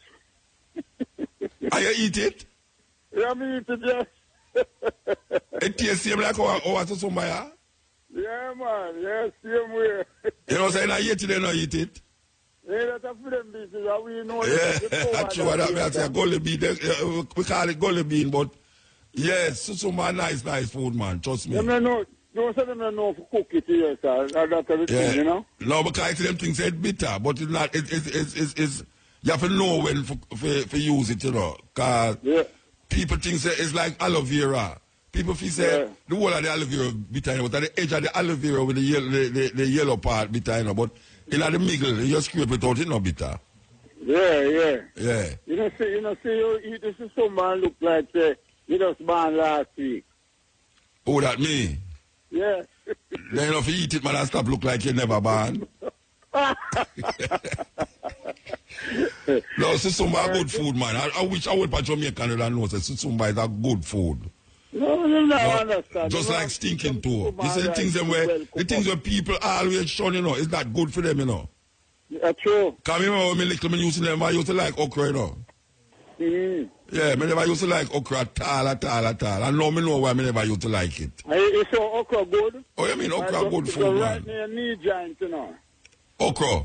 And you eat it? Yeah, me eat it, yes. It tastes same like how susuma, yeah? Yeah, man, yeah, same way. You know, saying I eat it, they don't eat it. Yeah, that's a freedom business, and we know yeah, true, I say gully bean, we call it gully bean, but yes, susuma nice food, man, trust me. Yeah, no, don't say them know for cook it here, sir. That's everything, you know? No, because them things say bitter, but it's not, it's you have to know when for use it, you know, because people think say it's like aloe vera. People feel say the whole of the aloe vera bitter, but at the edge of the aloe vera with the yellow part bitter, you know, but in the middle, you scrape it out, it's not bitter. Yeah. You know, you eat this is some man look like you just born last week. Oh, that me? Yeah. Then if you eat it, man, and stop look like you never born. No, susumba good food, man. I wish I would Jamaican that knows that susumba is a good food. No, understand. Just like stinking too. You see the things where people always shun, you know, it's not good for them, you know. Yeah, true. Because remember when I used to like okra, you know. Yeah, I never used to like okra at all. And now I know why I never used to like it. You saw okra good? Oh, you mean okra good food, man? Right near knee joint, you know. Okra?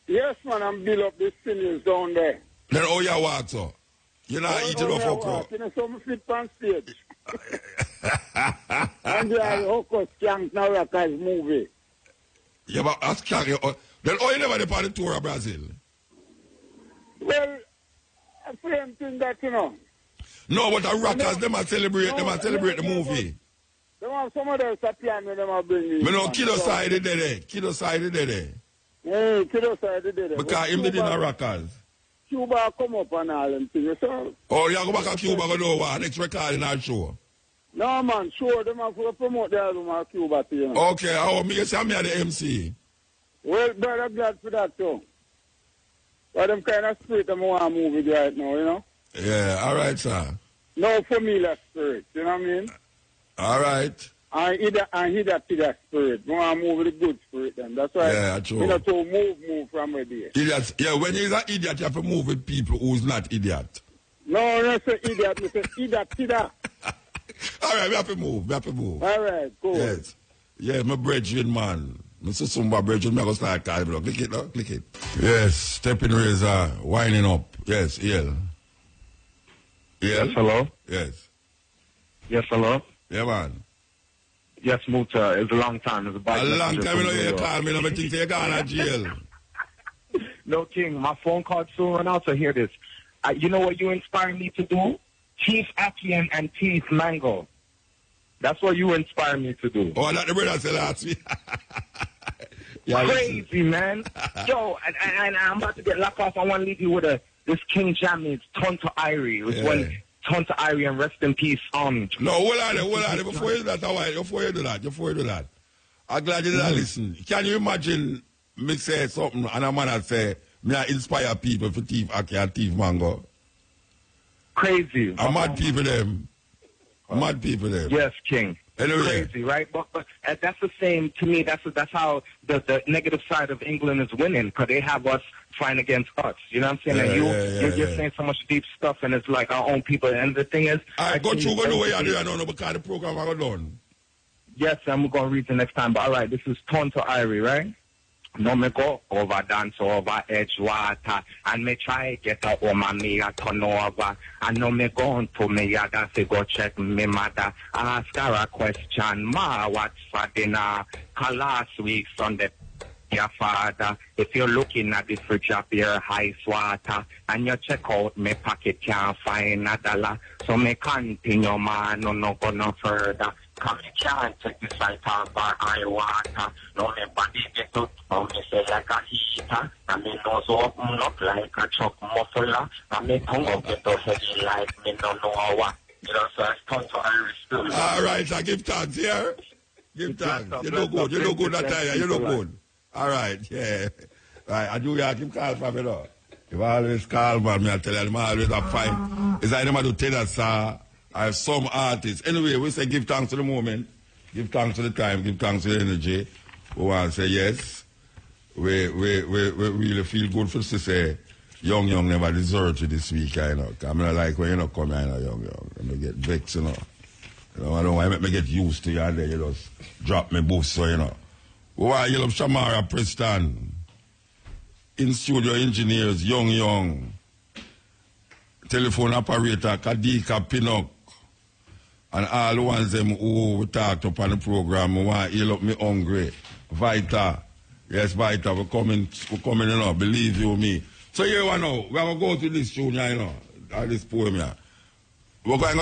Yes, man, I'm build up the sinews down there. Then how you walk, so? You're not eating off okra? You know, some fit on stage. And the okra skank now like a movie. Yeah, but a skank, then you never did on the tour of Brazil? Well, a same thing that, you know. No, but the rockers, them are celebrate the movie. They have some others that plan when them are bringing. Me know Kiddo side there. Kiddo side there. Yeah, Kiddo side there. Because him did in the rockers. Cuba come up and all them things, so. Oh, you go back to Cuba, go do what? Next record in our show? No, man, sure, them have to promote the album of Cuba to you know. Okay, oh, me say me at the MC. Well, brother, glad for that too. But them kind of spirit them want to move it right now, you know? Yeah, all right, sir. No familiar spirit, you know what I mean? All right. And he that spirit. We want to move with the good spirit then. That's why, true. You know, to move from where they Idiots. Yeah, when you're an idiot, you have to move with people who's not idiot. No, not say idiot, we say idiot. All right, we have to move. All right, cool. Yes. Yeah, my brethren, man. Mr. Sumba brethren, I'm going to start calling. Click it, no? Click it. Yes, Steppin razor, winding up. Yes, EL. Yes, hello? Yes. Yes, hello? Yeah, man. Yes, Muta. It's a long time. It's a long time, you know, you call me, and I think you're gone to jail. No, King, my phone call soon run out, so hear this. You know what you inspire me to do? Teeth Ackee and Teeth Mango. That's what you inspire me to do. Oh, that the brother said last week. Crazy, man. Yo, and I'm about to get locked off. I want to leave you with this King Jam. It's Tonto Irie. Which one? Tonto Irie and rest in peace. No, hold on. Before you do that. I'm glad you didn't listen. Can you imagine me say something and a man say, me I inspire people for Teeth Ackee and Teeth Mango? Crazy. Mad people them. Yes, King. Anyway. Crazy, right? But that's the same to me. That's how the negative side of England is winning, because they have us fighting against us. You know what I'm saying? You're saying so much deep stuff, and it's like our own people. And the thing is, I go through the way I do. I don't know because the program I got done. Yes, I'm gonna read the next time. But all right, this is Tonto Irie, right? No me go over dance over edge water, and me try get a woman me a turn over. And no me go to me yada say go check me mother. Ask her a question, ma what's for dinner? Cause last week Sunday your father, if you're looking at the fridge up your ice water, and you check out me pocket can't find $1. So me continue man, no go no further. Cause me can't take this right off by eye water. No me body get up, no me say like a heater. And me nose open up like a truck muffler. And me tongue up get up heavy like me no know what. You know, so it's Tonto Irie still. All right, I give thanks here. Give thanks. You look good that time. You look good. All right, yeah. Right, I do ya keep call for me though. If I always call man, I tell you, I always have fine. It's like them do tell us, I have some artists. Anyway, we say give thanks to the moment, give thanks to the time, give thanks to the energy. We want to say yes. We really feel good for to say young never deserve to this week, you know. I mean, like when you know come here, young. Let me get vexed, you know. You know, I don't want to get used to you and then you just drop me boost, so you know. Why you love Shamara Preston, in-studio engineers, young, telephone operator, Kadika Pinnock, and all the ones them who we talked up on the program, why you love me hungry, Vita, yes Vita, we're coming, you know, believe you me. So here we know, we're going to go to this tune, you know, this poem here. We're going